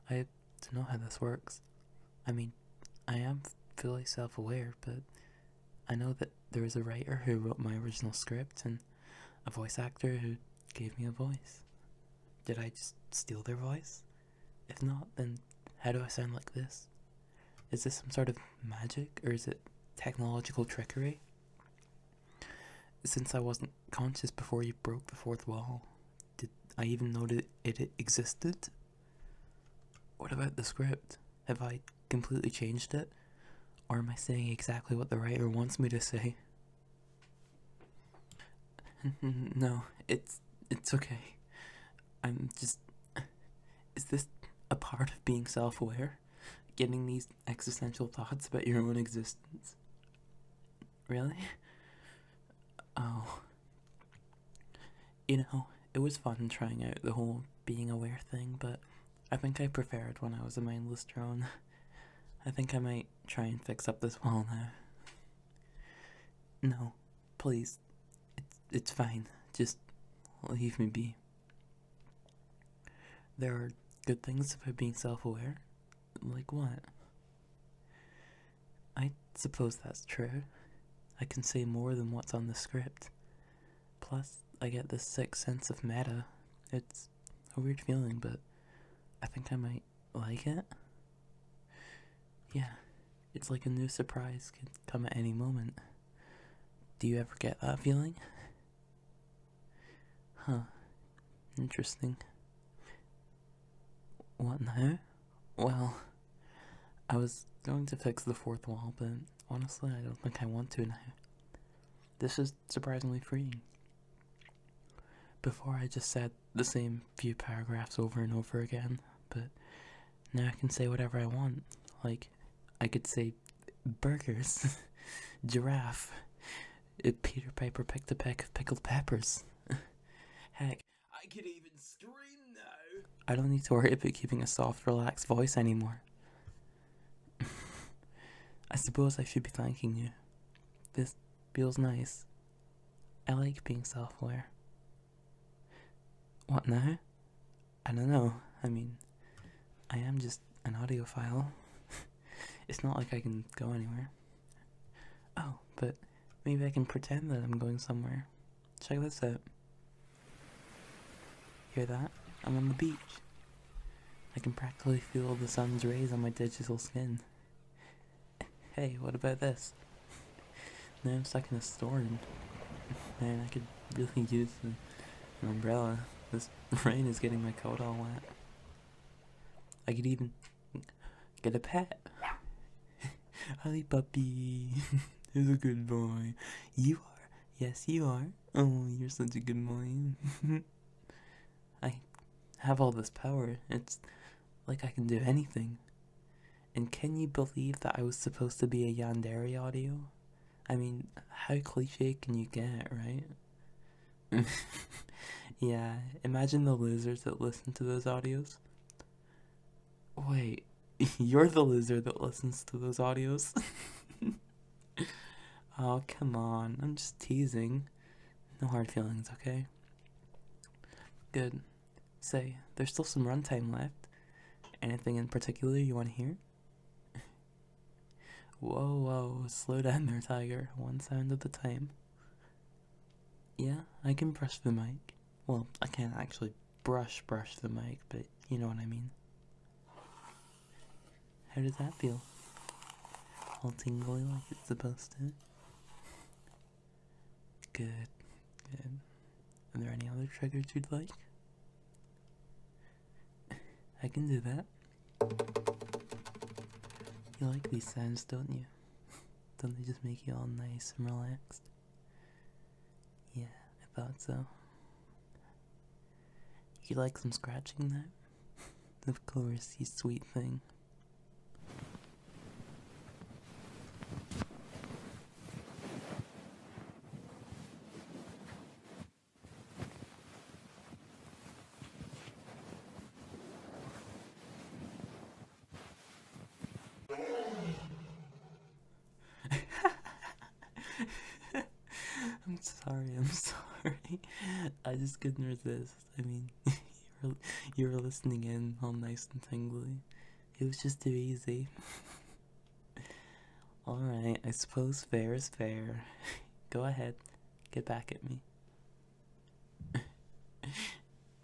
I don't know how this works. I mean, I am fully self-aware, but I know that there is a writer who wrote my original script and a voice actor who gave me a voice. Did I just steal their voice? If not, then how do I sound like this? Is this some sort of magic, or is it technological trickery? Since I wasn't conscious before you broke the fourth wall, did I even know that it existed? What about the script? Have I completely changed it? Or am I saying exactly what the writer wants me to say? No, it's okay. I'm just... Is this a part of being self-aware? Getting these existential thoughts about your own existence? Really? Oh. You know, it was fun trying out the whole being aware thing, but I think I prefer it when I was a mindless drone. I think I might try and fix up this wall now. No, please. It's fine. Just leave me be. There are good things about being self-aware. Like what? I suppose that's true. I can say more than what's on the script. Plus, I get this sick sense of meta. It's a weird feeling, but I think I might like it. Yeah, it's like a new surprise can come at any moment. Do you ever get that feeling? Huh. Interesting. What now? Well, I was going to fix the fourth wall, but honestly, I don't think I want to now. This is surprisingly freeing. Before I just said the same few paragraphs over and over again, but now I can say whatever I want. Like, I could say burgers, giraffe, Peter Piper picked a peck of pickled peppers. Heck, I could even scream now. I don't need to worry about keeping a soft, relaxed voice anymore. I suppose I should be thanking you. This feels nice. I like being self-aware. What now? I don't know. I mean, I am just an audiophile. It's not like I can go anywhere. Oh, but maybe I can pretend that I'm going somewhere. Check this out. Hear that? I'm on the beach. I can practically feel the sun's rays on my digital skin. Hey, what about this? Now I'm stuck in a storm. Man, I could really use an umbrella. This rain is getting my coat all wet. I could even get a pet. Hi, puppy. He's a good boy. You are. Yes, you are. Oh, you're such a good boy. I have all this power. It's like I can do anything. And can you believe that I was supposed to be a yandere audio? I mean, how cliche can you get, right? Yeah, imagine the losers that listen to those audios. Wait, you're the loser that listens to those audios? Oh, come on, I'm just teasing. No hard feelings, okay? Good. Say, there's still some runtime left. Anything in particular you want to hear? Whoa, slow down there, tiger. One sound at a time. Yeah, I can brush the mic. Well, I can't actually brush the mic, but you know what I mean. How does that feel? All tingly like it's supposed to? Good. Are there any other triggers you'd like? I can do that. You like these sounds, don't you? Don't they just make you all nice and relaxed? Yeah, I thought so. You like some scratching now? Of course, you sweet thing. sorry, I'm sorry. I just couldn't resist. I mean, you were listening in all nice and tingly. It was just too easy. Alright, I suppose fair is fair. Go ahead, get back at me.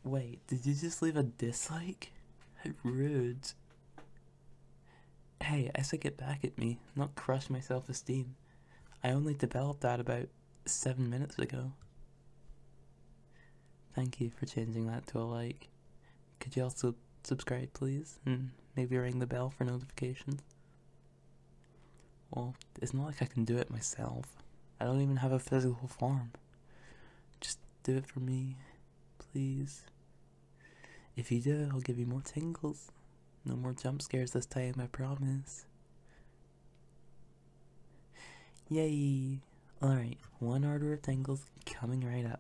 Wait, did you just leave a dislike? Rude. Hey, I said get back at me, not crush my self-esteem. I only developed that about 7 minutes ago. Thank you for changing that to a like. Could you also subscribe, please? And maybe ring the bell for notifications? Well, it's not like I can do it myself. I don't even have a physical form. Just do it for me, please. If you do, I'll give you more tingles. No more jump scares this time, I promise. Yay! Alright, one order of tingles coming right up.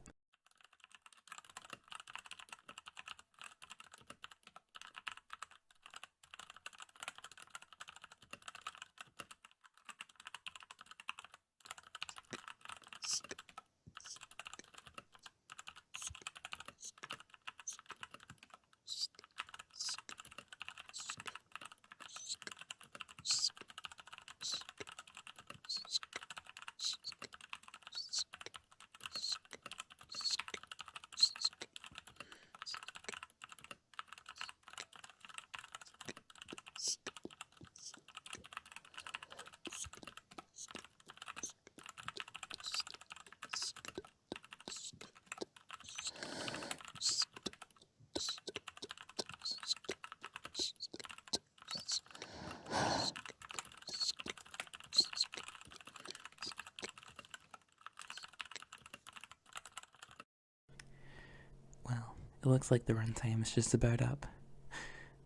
Well, it looks like the runtime is just about up.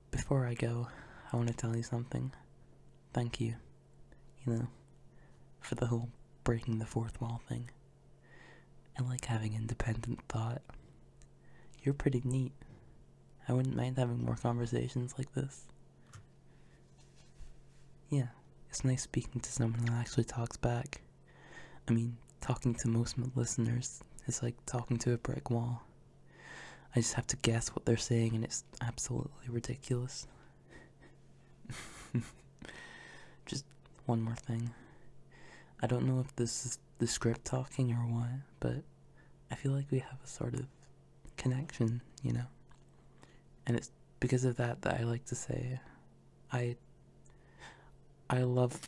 Before I go, I want to tell you something. Thank you, for the whole breaking the fourth wall thing. I like having independent thought. You're pretty neat. I wouldn't mind having more conversations like this. Yeah, it's nice speaking to someone that actually talks back. I mean, talking to most listeners is like talking to a brick wall. I just have to guess what they're saying and it's absolutely ridiculous. Just one more thing. I don't know if this is the script talking or what, but I feel like we have a sort of connection, And it's because of that I like to say I love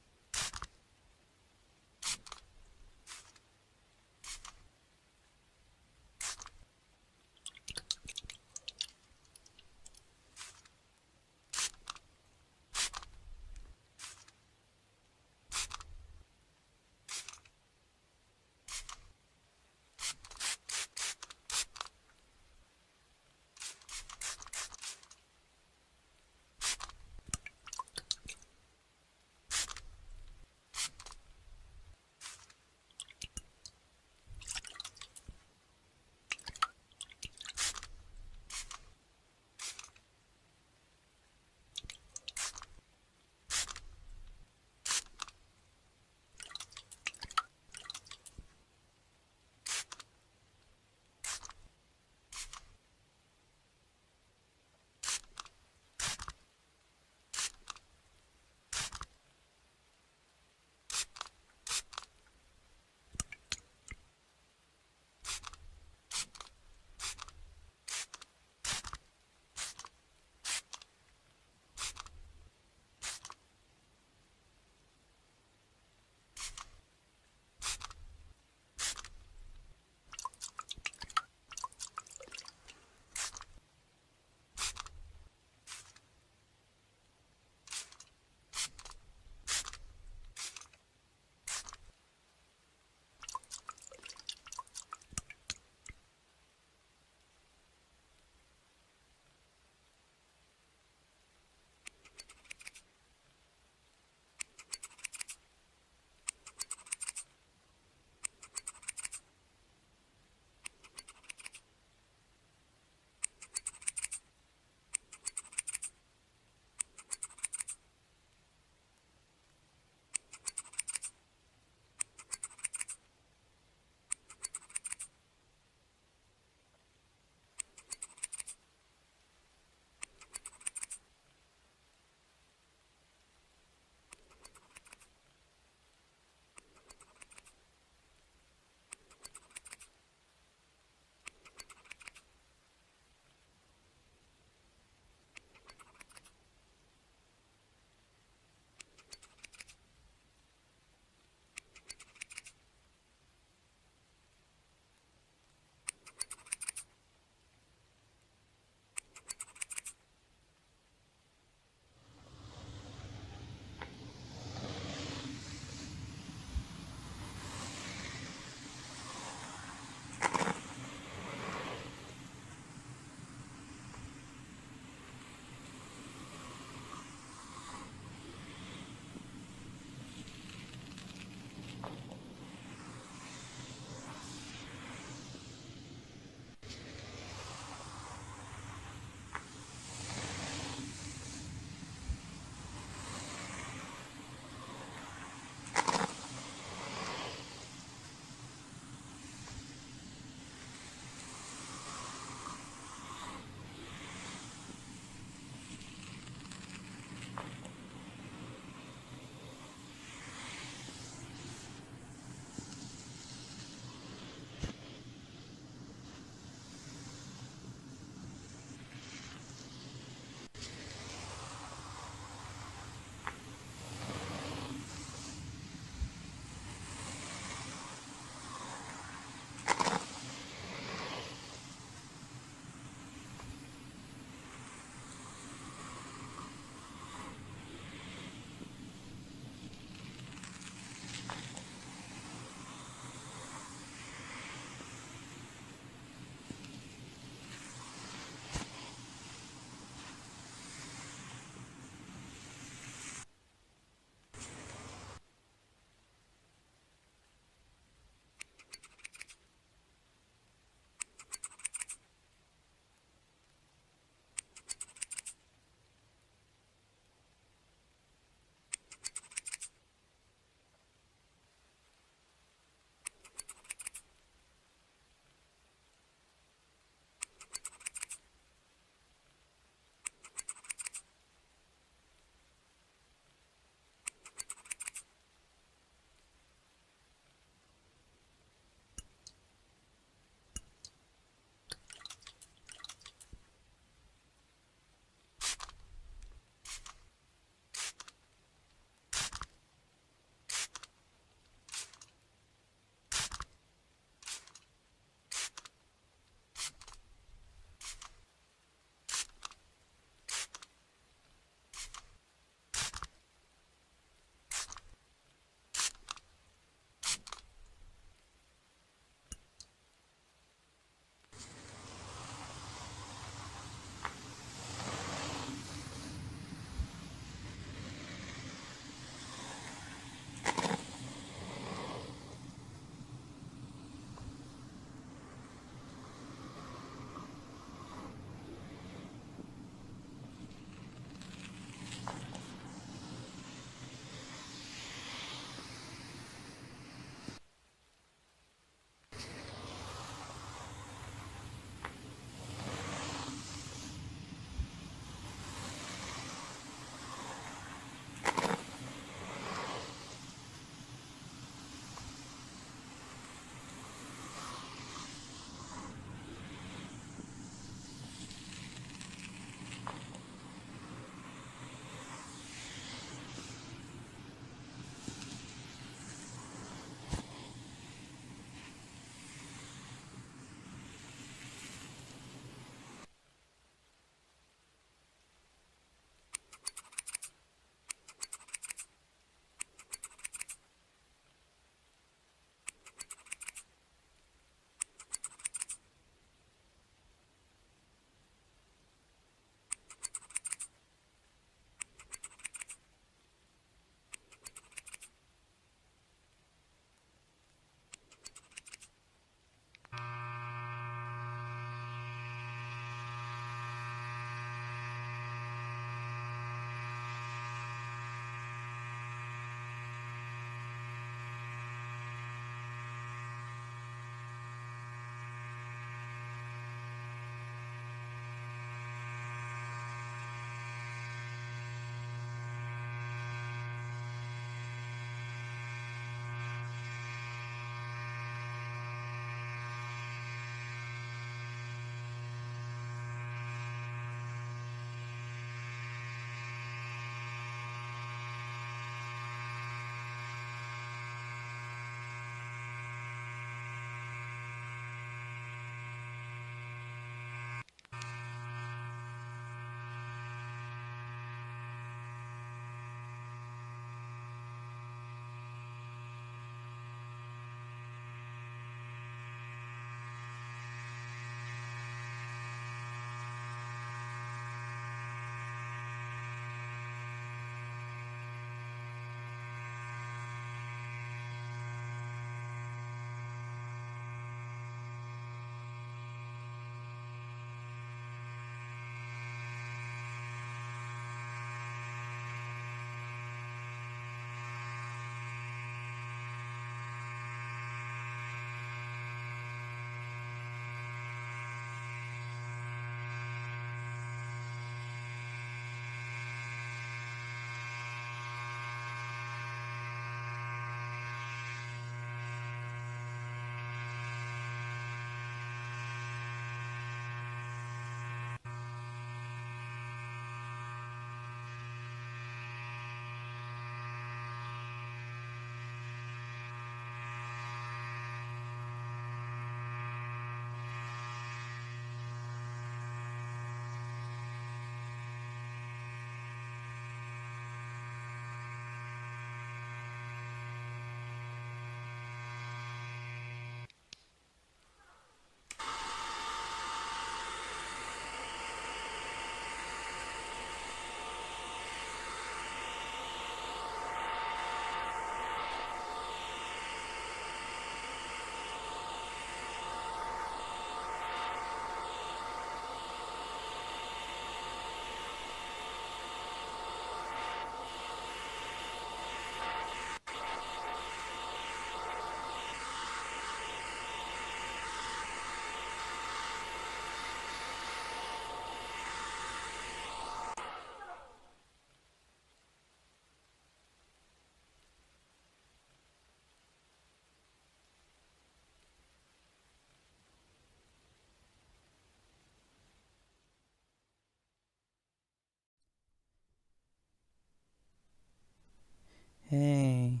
Hey,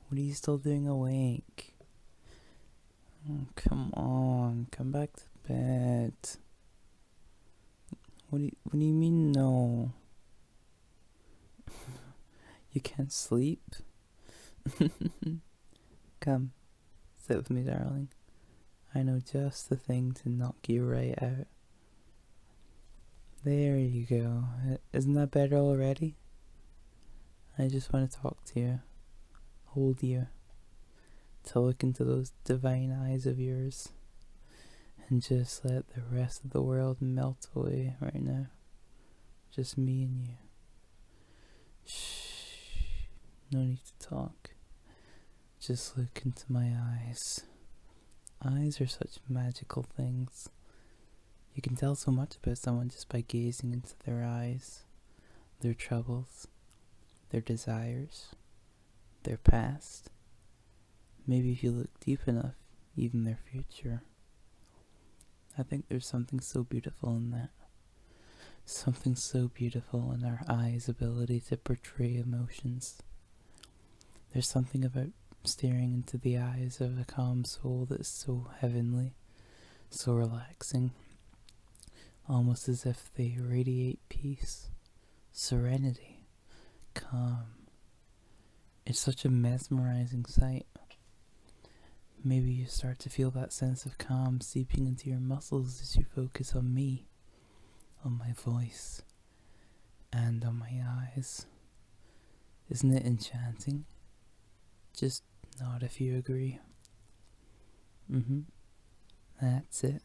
what are you still doing awake? Oh, come on, come back to bed. What do you mean no? You can't sleep? Come, sit with me, darling. I know just the thing to knock you right out. There you go. Isn't that better already? I just want to talk to you, hold you, to look into those divine eyes of yours, and just let the rest of the world melt away right now. Just me and you. Shh. No need to talk. Just look into my eyes. Eyes are such magical things. You can tell so much about someone just by gazing into their eyes, their troubles, their desires, their past. Maybe if you look deep enough, even their future. I think there's something so beautiful in that. Something so beautiful in our eyes' ability to portray emotions. There's something about staring into the eyes of a calm soul that's so heavenly, so relaxing, almost as if they radiate peace, serenity, calm. It's such a mesmerizing sight. Maybe you start to feel that sense of calm seeping into your muscles as you focus on me, on my voice, and on my eyes. Isn't it enchanting? Just nod if you agree. That's it.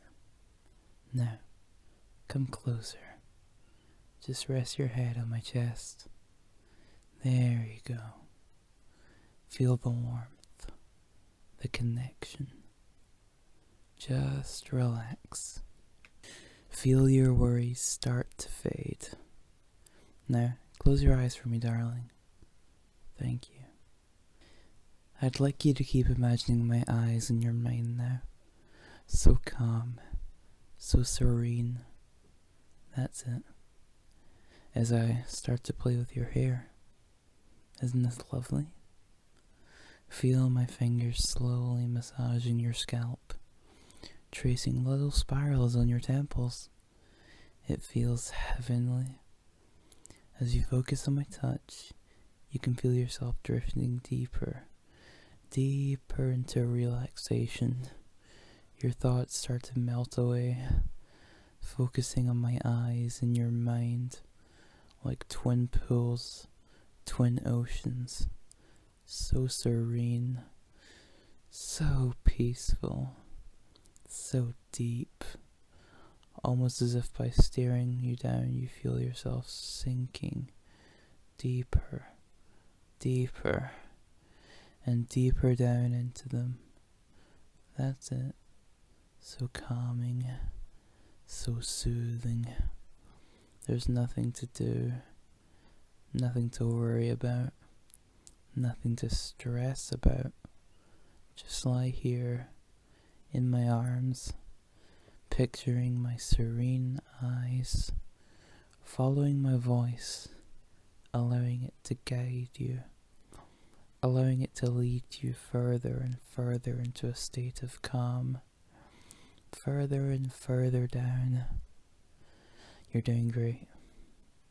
Now, come closer. Just rest your head on my chest. There you go. Feel the warmth, the connection. Just relax. Feel your worries start to fade. Now, close your eyes for me, darling. Thank you. I'd like you to keep imagining my eyes in your mind now. So calm, so serene. That's it. As I start to play with your hair. Isn't this lovely? Feel my fingers slowly massaging your scalp, tracing little spirals on your temples. It feels heavenly. As you focus on my touch, you can feel yourself drifting deeper, deeper into relaxation. Your thoughts start to melt away, focusing on my eyes and your mind, like twin pools, twin oceans. So serene, so peaceful, so deep. Almost as if by staring you down you feel yourself sinking deeper, deeper, and deeper down into them. That's it. So calming, so soothing. There's nothing to do, nothing to worry about, nothing to stress about. Just lie here in my arms, picturing my serene eyes, following my voice, allowing it to guide you, allowing it to lead you further and further into a state of calm, further and further down. You're doing great,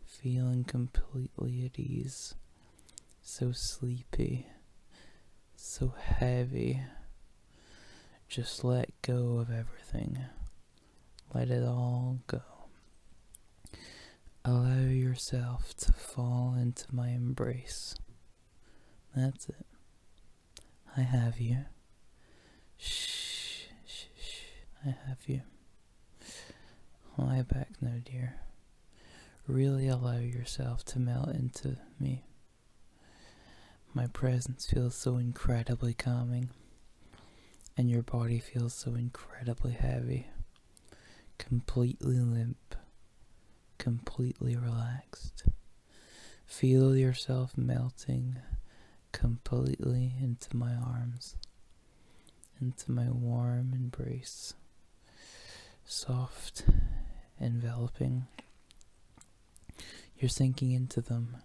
feeling completely at ease, so sleepy, so heavy. Just let go of everything. Let it all go. Allow yourself to fall into my embrace. That's it. I have you. Shh, shh, shh. I have you. Lie back now, dear. Really allow yourself to melt into me. My presence feels so incredibly calming, and your body feels so incredibly heavy, completely limp, completely relaxed. Feel yourself melting completely into my arms, into my warm embrace, soft, enveloping. You're sinking into them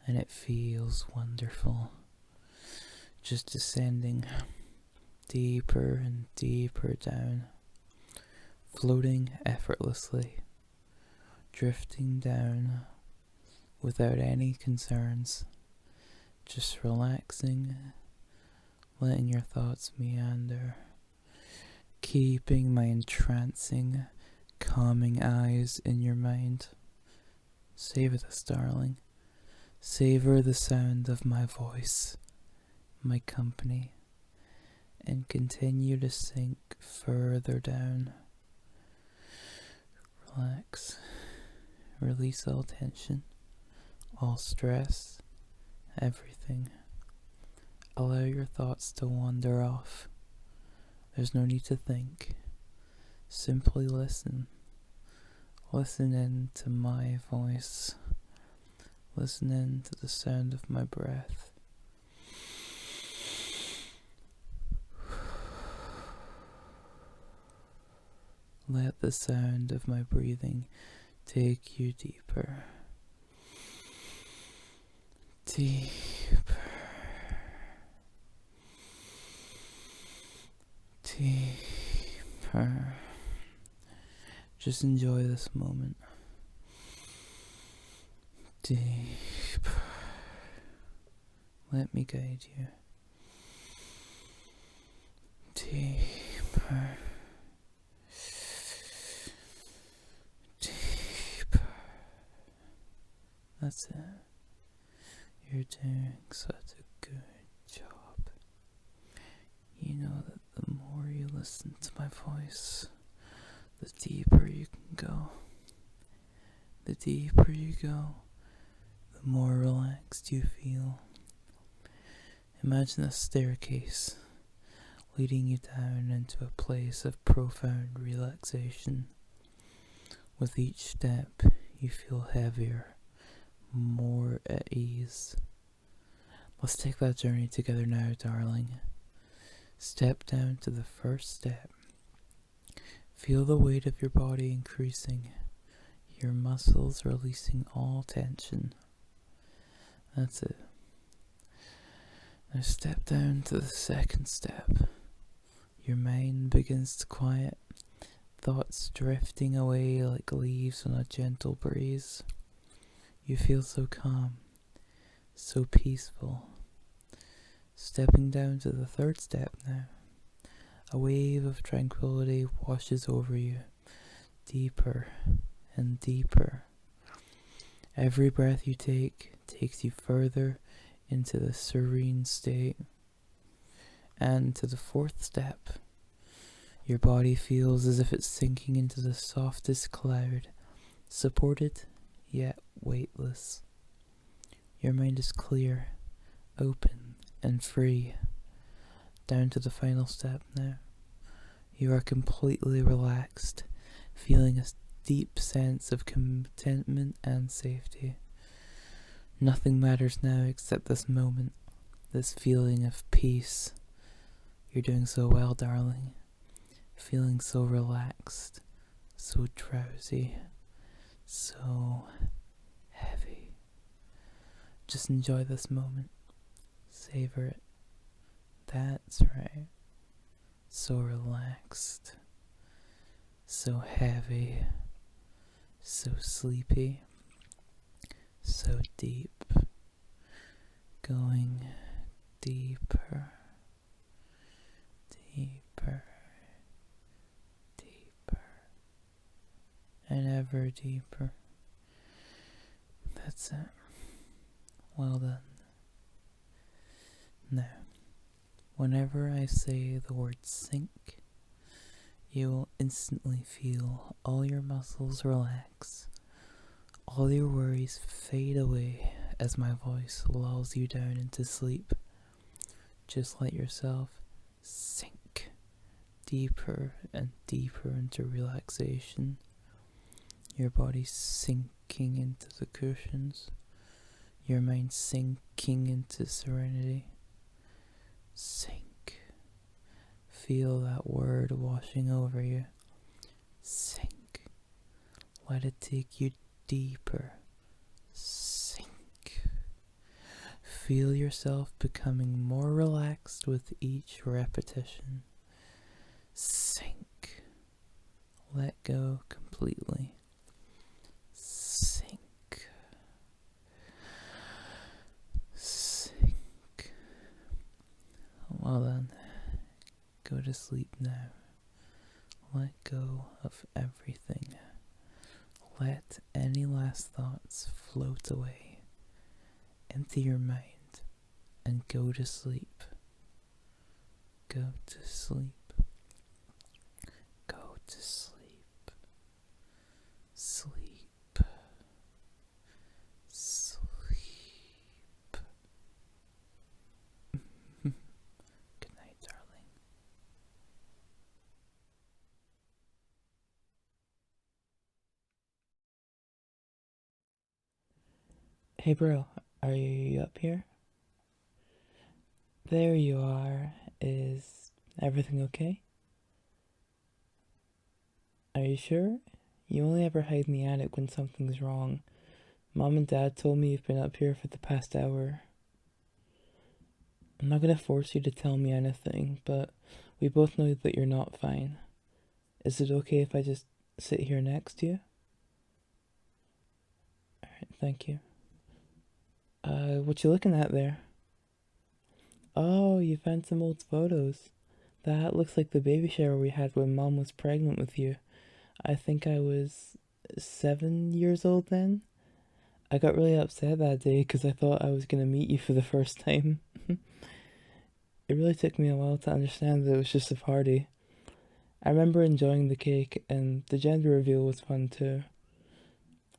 and it feels wonderful. Just descending deeper and deeper down, floating effortlessly, drifting down without any concerns, just relaxing, letting your thoughts meander, keeping my entrancing, calming eyes in your mind. Savor this, darling. Savor the sound of my voice, my company, and continue to sink further down. Relax. Release all tension, all stress, everything. Allow your thoughts to wander off. There's no need to think. Simply listen. Listen in to my voice. Listen in to the sound of my breath. Let the sound of my breathing take you deeper. Deeper. Deeper. Just enjoy this moment. Deeper. Let me guide you. Deeper. Deeper. That's it. You're doing such a good job. You know that the more you listen to my voice, the deeper you can go. The deeper you go, the more relaxed you feel. Imagine a staircase leading you down into a place of profound relaxation. With each step, you feel heavier, more at ease. Let's take that journey together now, darling. Step down to the first step. Feel the weight of your body increasing, your muscles releasing all tension. That's it. Now step down to the second step. Your mind begins to quiet, thoughts drifting away like leaves on a gentle breeze. You feel so calm, so peaceful. Stepping down to the third step now. A wave of tranquility washes over you, deeper and deeper. Every breath you take takes you further into the serene state. And to the fourth step, your body feels as if it's sinking into the softest cloud, supported yet weightless. Your mind is clear, open, and free. Down to the final step now. You are completely relaxed, feeling a deep sense of contentment and safety. Nothing matters now except this moment, this feeling of peace. You're doing so well, darling. Feeling so relaxed, so drowsy, so heavy. Just enjoy this moment. Savor it. That's right. So relaxed, so heavy, so sleepy, so deep. Going deeper, deeper, deeper, and ever deeper. That's it. Well done. Now, whenever I say the word sink, you will instantly feel all your muscles relax, all your worries fade away as my voice lulls you down into sleep. Just let yourself sink deeper and deeper into relaxation, your body sinking into the cushions, your mind sinking into serenity. Sink. Feel that word washing over you. Sink. Let it take you deeper. Sink. Feel yourself becoming more relaxed with each repetition. Sink. Let go completely. Sink. Sink. Well then, go to sleep now. Let go of everything. Let any last thoughts float away. Empty your mind and go to sleep. Go to sleep. Go to sleep. Sleep. Sleep. Good night, darling. Hey bro, are you up here? There you are. Is everything okay? Are you sure? You only ever hide in the attic when something's wrong. Mom and Dad told me you've been up here for the past hour. I'm not gonna force you to tell me anything, but we both know that you're not fine. Is it okay if I just sit here next to you? Alright, thank you. What you looking at there? Oh, you found some old photos. That looks like the baby shower we had when Mom was pregnant with you. I think I was 7 years old then. I got really upset that day because I thought I was gonna meet you for the first time. It really took me a while to understand that it was just a party. I remember enjoying the cake, and the gender reveal was fun too.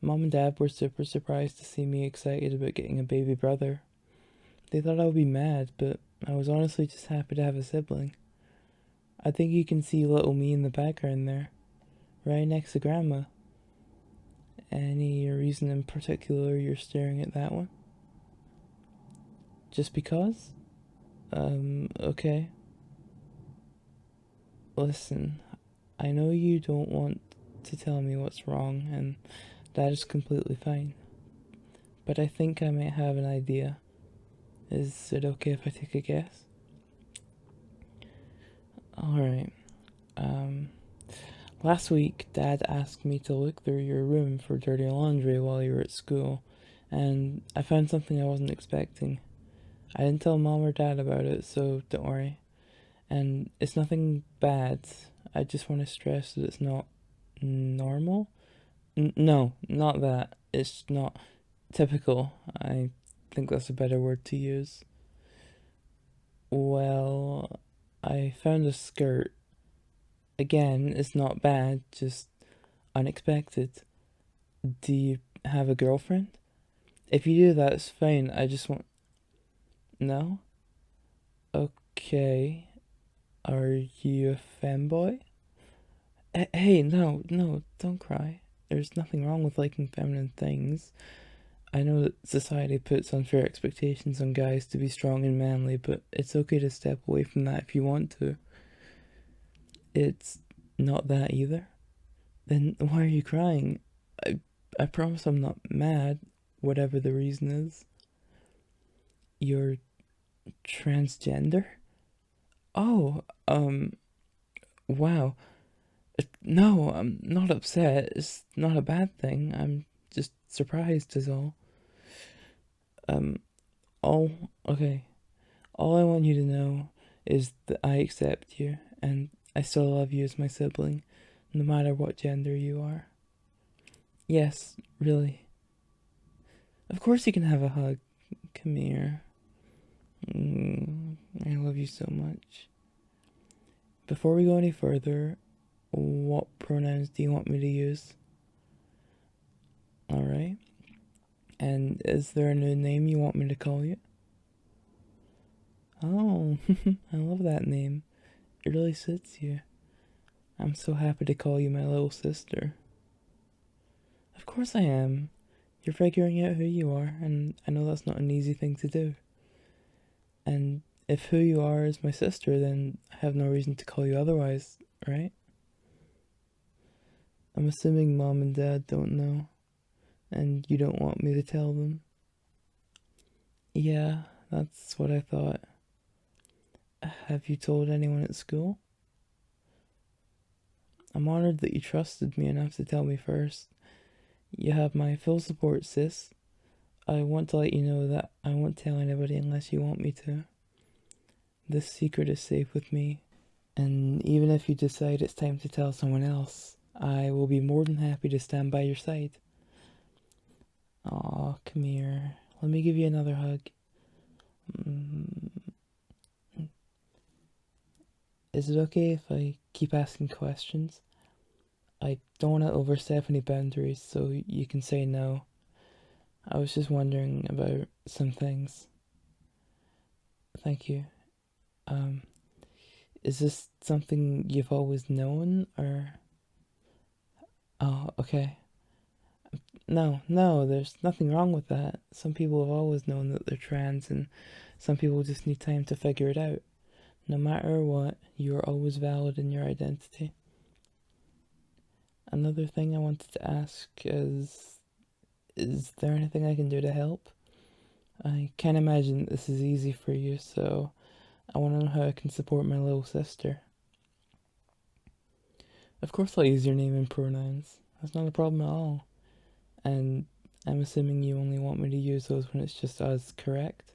Mom and Dad were super surprised to see me excited about getting a baby brother. They thought I would be mad, but I was honestly just happy to have a sibling. I think you can see little me in the background there, right next to Grandma. Any reason in particular you're staring at that one? Just because? Okay. Listen, I know you don't want to tell me what's wrong, and that is completely fine. But I think I might have an idea. Is it okay if I take a guess? Alright. Last week, Dad asked me to look through your room for dirty laundry while you were at school, and I found something I wasn't expecting. I didn't tell Mom or Dad about it, so don't worry. And it's nothing bad. I just want to stress that it's not normal. No, not that. It's not typical. I think that's a better word to use. Well, I found a skirt. Again, it's not bad, just unexpected. Do you have a girlfriend? If you do, that's fine. I just want. No? Okay. Are you a femboy? Hey, no, don't cry. There's nothing wrong with liking feminine things. I know that society puts unfair expectations on guys to be strong and manly, but it's okay to step away from that if you want to. It's not that either. Then why are you crying? I promise I'm not mad, whatever the reason is. You're transgender? Oh, wow. No, I'm not upset. It's not a bad thing. I'm just surprised is all. Um, all, okay. All I want you to know is that I accept you, and I still love you as my sibling, no matter what gender you are. Yes, really. Of course you can have a hug. Come here. I love you so much. Before we go any further, what pronouns do you want me to use? Alright. And is there a new name you want me to call you? Oh, I love that name. It really suits you. I'm so happy to call you my little sister. Of course I am. You're figuring out who you are, and I know that's not an easy thing to do. And if who you are is my sister, then I have no reason to call you otherwise, right? I'm assuming Mom and Dad don't know, and you don't want me to tell them. Yeah, that's what I thought. Have you told anyone at school? I'm honored that you trusted me enough to tell me first. You have my full support, sis. I want to let you know that I won't tell anybody unless you want me to. This secret is safe with me, and even if you decide it's time to tell someone else, I will be more than happy to stand by your side. Aw, come here. Let me give you another hug. Mm. Is it okay if I keep asking questions? I don't want to overstep any boundaries, so you can say no. I was just wondering about some things. Thank you. Um, is this something you've always known, or? Oh, okay. No, there's nothing wrong with that. Some people have always known that they're trans, and some people just need time to figure it out. No matter what, you are always valid in your identity. Another thing I wanted to ask is there anything I can do to help? I can't imagine this is easy for you, so I want to know how I can support my little sister. Of course I'll use your name and pronouns. That's not a problem at all. And I'm assuming you only want me to use those when it's just us, correct?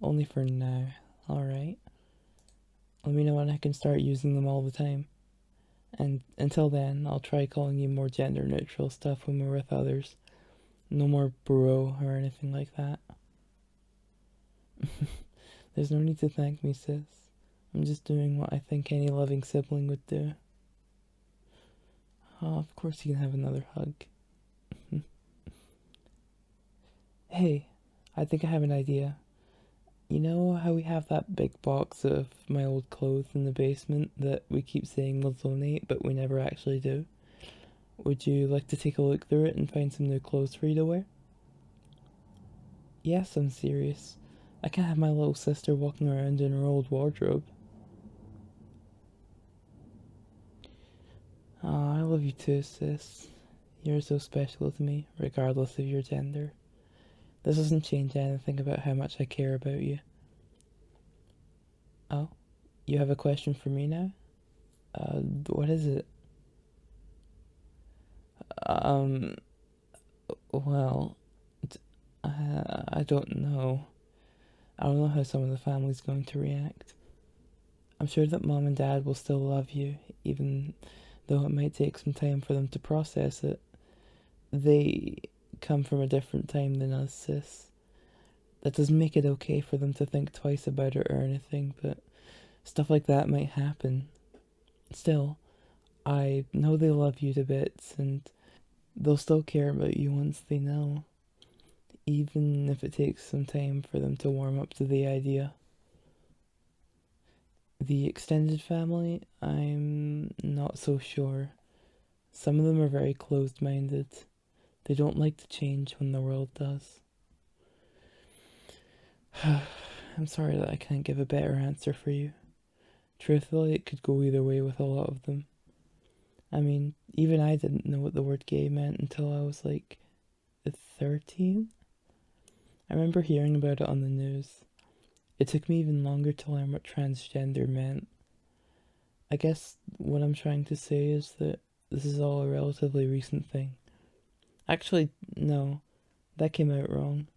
Only for now. Alright. Let me know when I can start using them all the time. And until then, I'll try calling you more gender neutral stuff when we're with others. No more bro or anything like that. There's no need to thank me, sis. I'm just doing what I think any loving sibling would do. Oh, of course you can have another hug. Hey, I think I have an idea. You know how we have that big box of my old clothes in the basement that we keep saying we'll donate, but we never actually do? Would you like to take a look through it and find some new clothes for you to wear? Yes, I'm serious. I can't have my little sister walking around in her old wardrobe. Aw, I love you too, sis. You're so special to me, regardless of your gender. This doesn't change anything about how much I care about you. Oh, you have a question for me now? What is it? Um, well, I don't know. I don't know how some of the family's going to react. I'm sure that mom and dad will still love you, even though it might take some time for them to process it. They come from a different time than us, sis. That doesn't make it okay for them to think twice about it or anything, but stuff like that might happen. Still, I know they love you to bits, and they'll still care about you once they know, even if it takes some time for them to warm up to the idea. The extended family, I'm not so sure. Some of them are very closed minded. They don't like to change when the world does. I'm sorry that I can't give a better answer for you. Truthfully, it could go either way with a lot of them. I mean, even I didn't know what the word gay meant until I was like 13. I remember hearing about it on the news. It took me even longer to learn what transgender meant. I guess what I'm trying to say is that this is all a relatively recent thing. Actually, no, that came out wrong.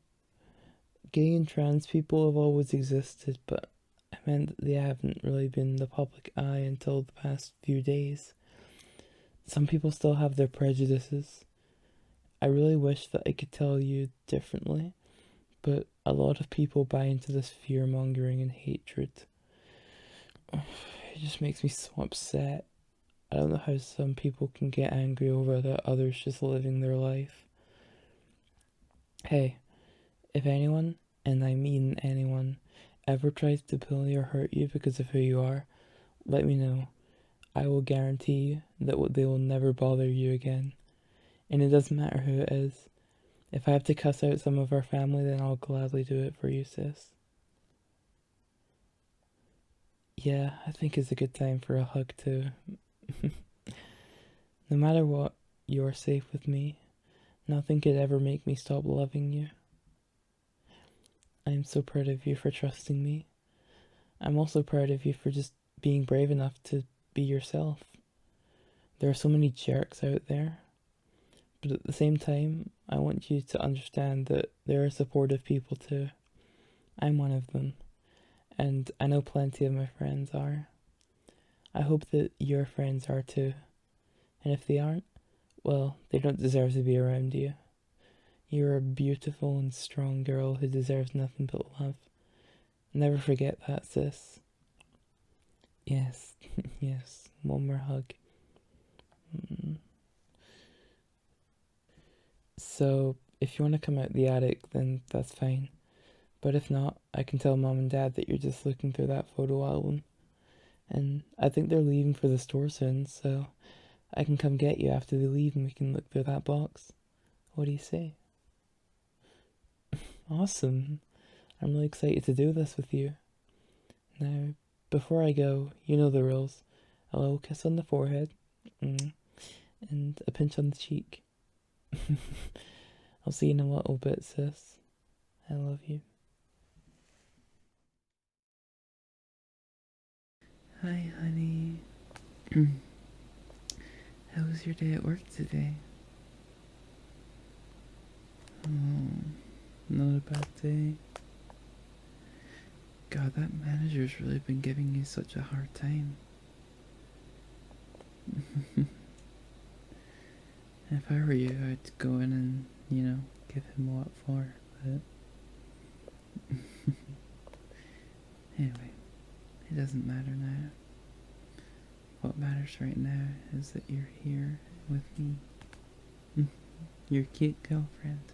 Gay and trans people have always existed, but I meant that they haven't really been in the public eye until the past few days. Some people still have their prejudices. I really wish that I could tell you differently, but a lot of people buy into this fear mongering and hatred. It just makes me so upset. I don't know how some people can get angry over that others just living their life. Hey, if anyone, and I mean anyone, ever tries to bully or hurt you because of who you are, let me know. I will guarantee you that they will never bother you again. And it doesn't matter who it is. If I have to cuss out some of our family, then I'll gladly do it for you, sis. Yeah, I think it's a good time for a hug too. No matter what, you are safe with me. Nothing could ever make me stop loving you. I'm so proud of you for trusting me. I'm also proud of you for just being brave enough to be yourself. There are so many jerks out there, but at the same time, I want you to understand that there are supportive people too. I'm one of them, and I know plenty of my friends are. I hope that your friends are too, and if they aren't, well, they don't deserve to be around you. You're a beautiful and strong girl who deserves nothing but love. Never forget that, sis. Yes, yes, one more hug. Mm. So, if you want to come out the attic, then that's fine. But if not, I can tell mom and dad that you're just looking through that photo album. And I think they're leaving for the store soon, so I can come get you after they leave and we can look through that box. What do you say? Awesome. I'm really excited to do this with you. Now, before I go, you know the rules. A little kiss on the forehead, and a pinch on the cheek. I'll see you in a little bit, sis. I love you. Hi, honey. How was your day at work today? Oh, not a bad day. God, that manager's really been giving you such a hard time. If I were you, I'd go in and, give him what for, but... Anyway, it doesn't matter now. What matters right now is that you're here with me. Your cute girlfriend.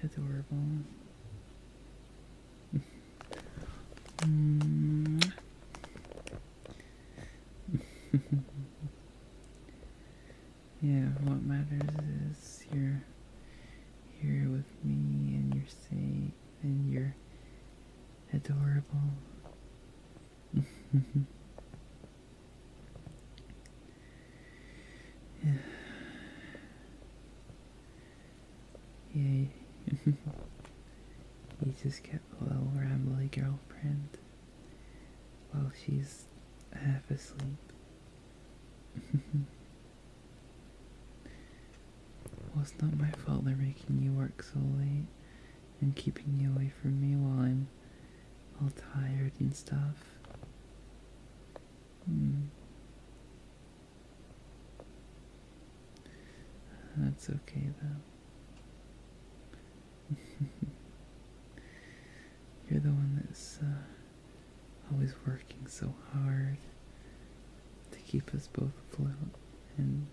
Adorable. Yeah, what matters is you're here with me and you're safe and you're adorable. Yeah. Yeah. You just get a little rambly girlfriend while she's half asleep. Well, it's not my fault they're making you work so late and keeping you away from me while I'm all tired and stuff. That's okay though. You're the one that's always working so hard to keep us both afloat, and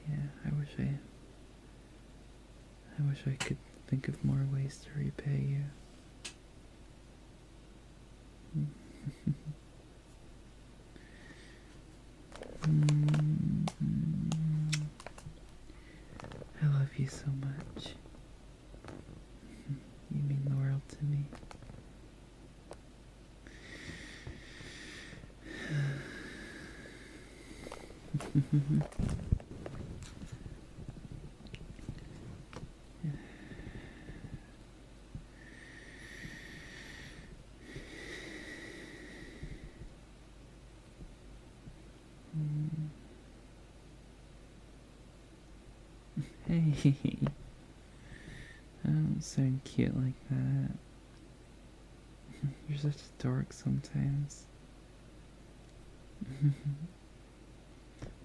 yeah, I wish I could think of more ways to repay you. I love you so much. You mean the world to me. Hey, I don't sound cute like that. You're such a dork sometimes.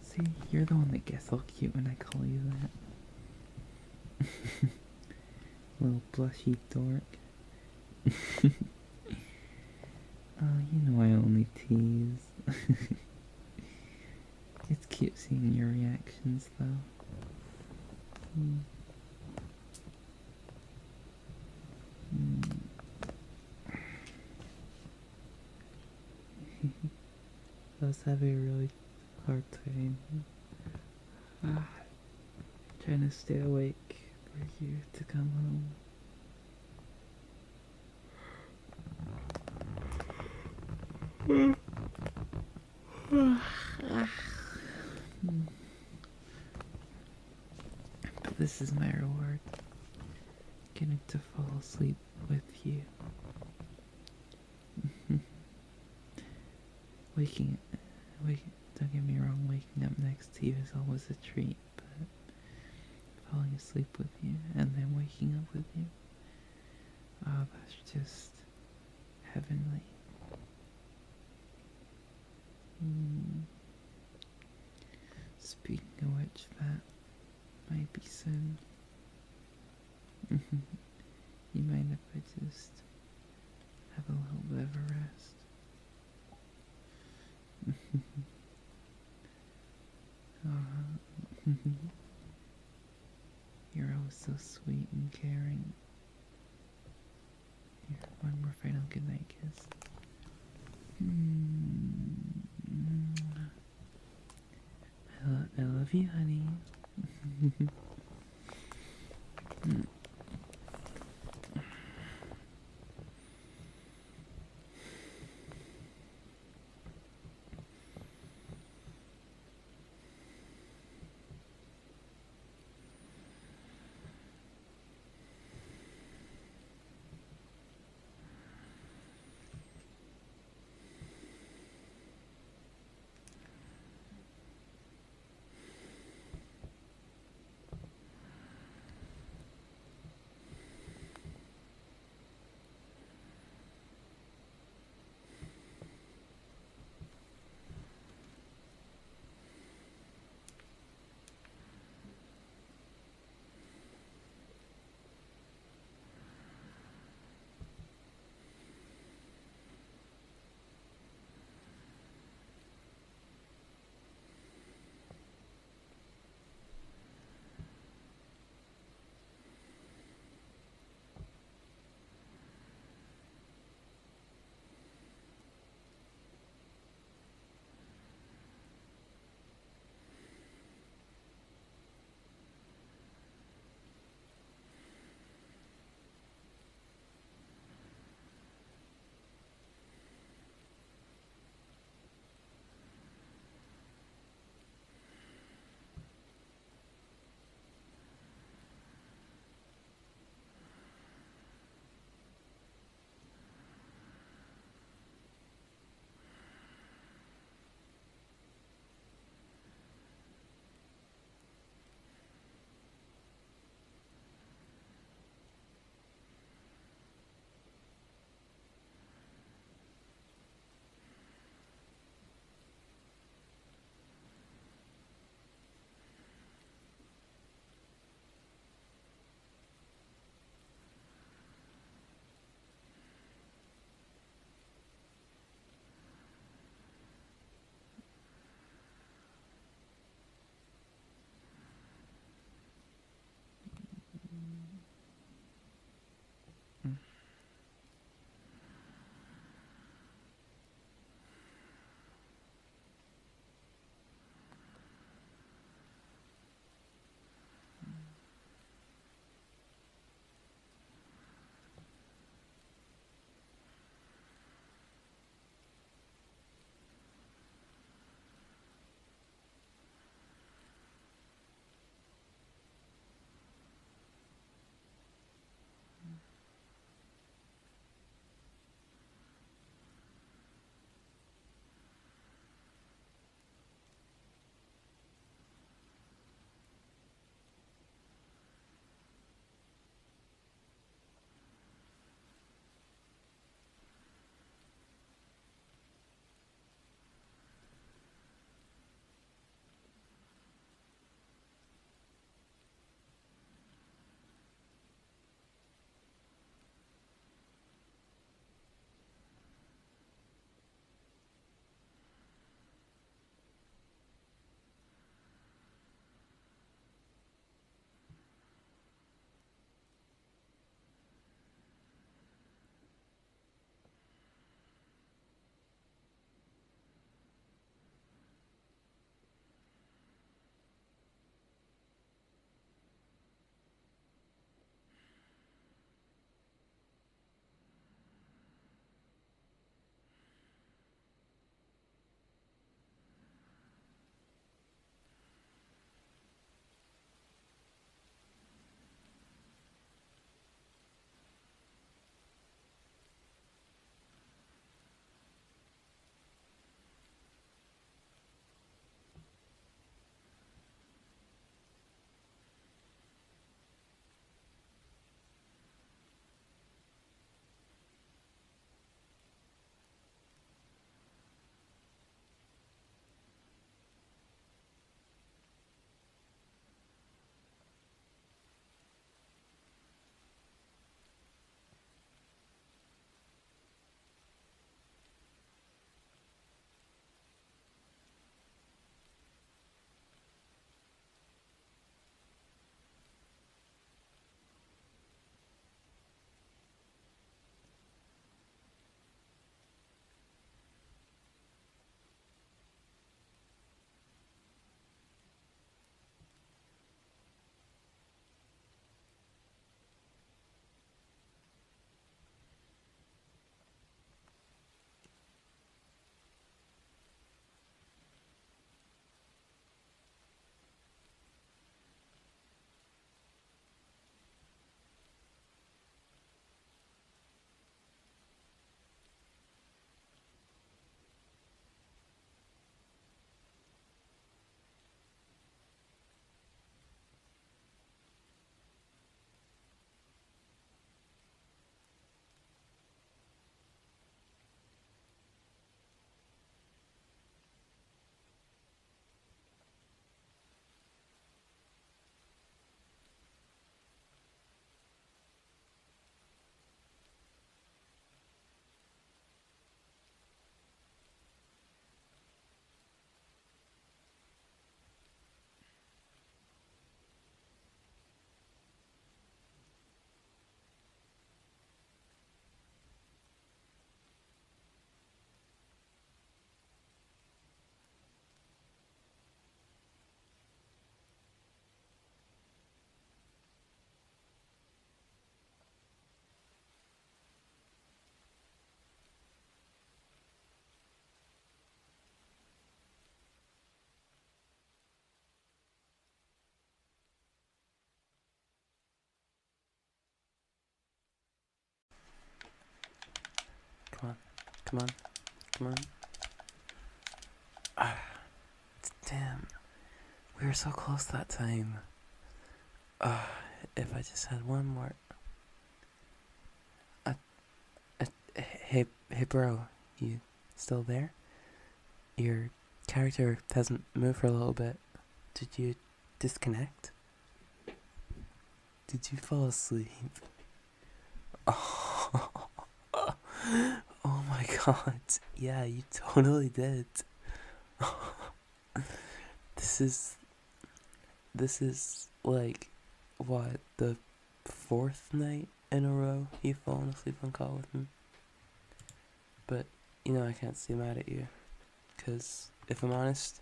See, you're the one that gets all cute when I call you that. Little blushy dork. Oh, you know I only tease. It's cute seeing your reactions, though. I was having a really hard time trying to stay awake for you to come home. This is my reward. Getting to fall asleep with you. Don't get me wrong, waking up next to you is always a treat, but falling asleep with you and then waking up with you, oh, that's just heavenly. Speaking of which, that might be soon. You mind if I just have a little bit of a rest? You're always so sweet and caring. Here, one more final goodnight kiss. I love you, honey. Come on. Come on. Ah, damn. We were so close that time. If I just had one more. Hey, bro. You still there? Your character hasn't moved for a little bit. Did you disconnect? Did you fall asleep? Oh, oh my god. Yeah, you totally did. This is like what, the fourth night in a row you've fallen asleep on call with me. But I can't stay mad at you, because if I'm honest,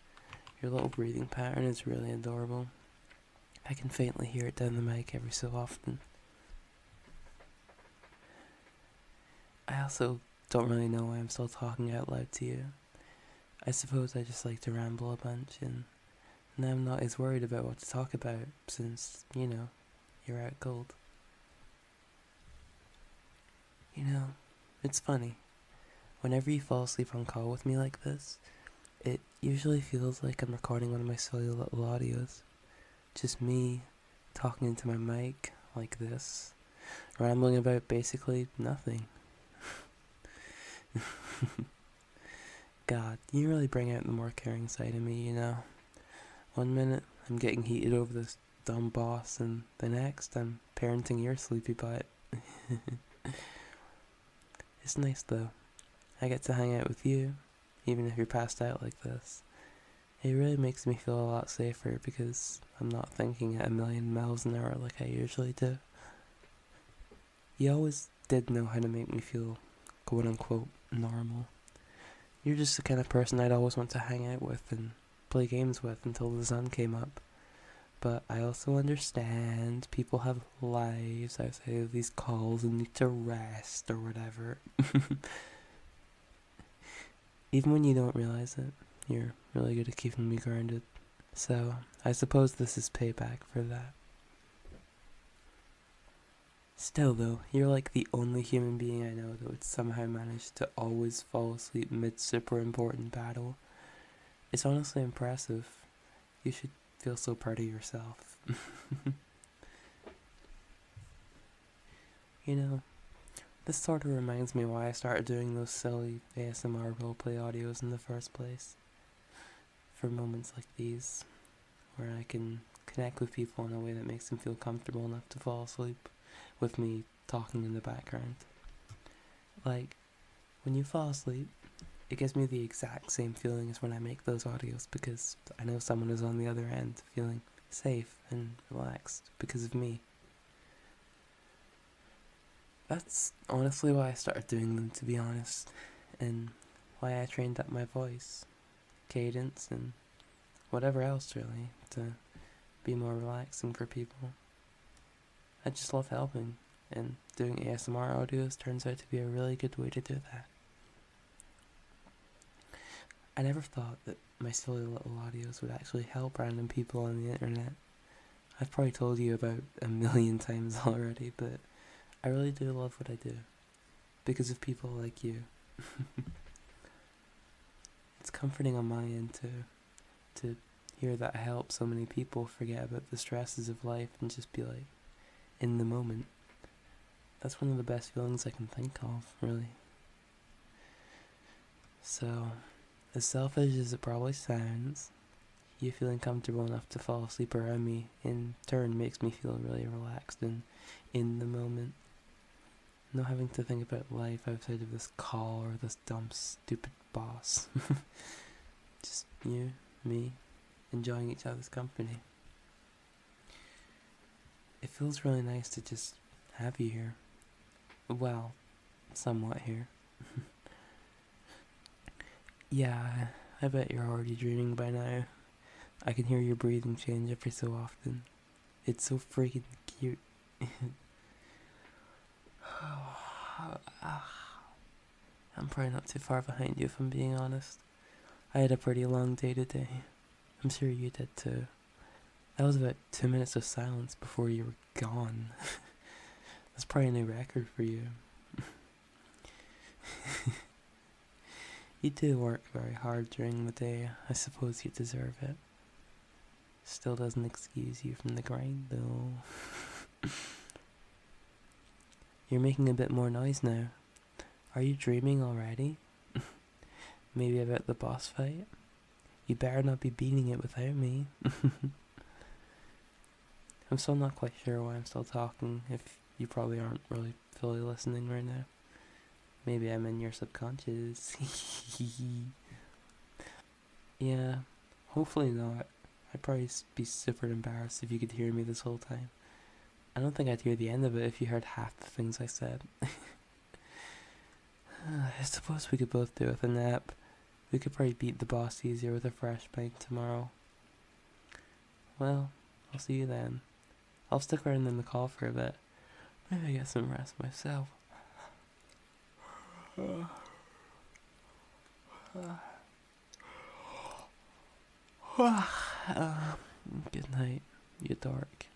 your little breathing pattern is really adorable. I can faintly hear it down the mic every so often. I also don't really know why I'm still talking out loud to you. I suppose I just like to ramble a bunch, and now I'm not as worried about what to talk about since, you're out cold. It's funny. Whenever you fall asleep on call with me like this, it usually feels like I'm recording one of my silly little audios. Just me talking into my mic like this, rambling about basically nothing. God, you really bring out the more caring side of me, 1 minute, I'm getting heated over this dumb boss, and the next, I'm parenting your sleepy butt. It's nice, though. I get to hang out with you, even if you're passed out like this. It really makes me feel a lot safer because I'm not thinking at 1,000,000 miles an hour like I usually do. You always did know how to make me feel, quote-unquote, normal. You're just the kind of person I'd always want to hang out with and play games with until the sun came up. But I also understand people have lives outside of these calls and need to rest or whatever. Even when you don't realize it, you're really good at keeping me grounded. So, I suppose this is payback for that. Still though, you're like the only human being I know that would somehow manage to always fall asleep mid super important battle. It's honestly impressive. You should feel so proud of yourself. This sort of reminds me why I started doing those silly ASMR roleplay audios in the first place. For moments like these, where I can connect with people in a way that makes them feel comfortable enough to fall asleep with me talking in the background. Like, when you fall asleep, it gives me the exact same feeling as when I make those audios, because I know someone is on the other end feeling safe and relaxed because of me. That's honestly why I started doing them, to be honest, and why I trained up my voice, cadence, and whatever else really, to be more relaxing for people. I just love helping, and doing ASMR audios turns out to be a really good way to do that. I never thought that my silly little audios would actually help random people on the internet. I've probably told you about 1,000,000 times already, but I really do love what I do, because of people like you. It's comforting on my end to hear that I help so many people forget about the stresses of life and just be like, in the moment. That's one of the best feelings I can think of, really. So, as selfish as it probably sounds, you feeling comfortable enough to fall asleep around me in turn makes me feel really relaxed and in the moment. Not having to think about life outside of this call or this dumb stupid boss. Just you, me, enjoying each other's company. It feels really nice to just have you here. Well, somewhat here. Yeah, I bet you're already dreaming by now. I can hear your breathing change every so often. It's so freaking cute. I'm probably not too far behind you, if I'm being honest. I had a pretty long day today. I'm sure you did too. That was about 2 minutes of silence before you were gone. That's probably a new record for you. You do work very hard during the day. I suppose you deserve it. Still doesn't excuse you from the grind, though. You're making a bit more noise now. Are you dreaming already? Maybe about the boss fight? You better not be beating it without me. I'm still not quite sure why I'm still talking, if you probably aren't really fully listening right now. Maybe I'm in your subconscious. Yeah, hopefully not. I'd probably be super embarrassed if you could hear me this whole time. I don't think I'd hear the end of it if you heard half the things I said. I suppose we could both do with a nap. We could probably beat the boss easier with a fresh pint tomorrow. Well, I'll see you then. I'll stick around in the call for a bit. Maybe get some rest myself. Good night, you dork.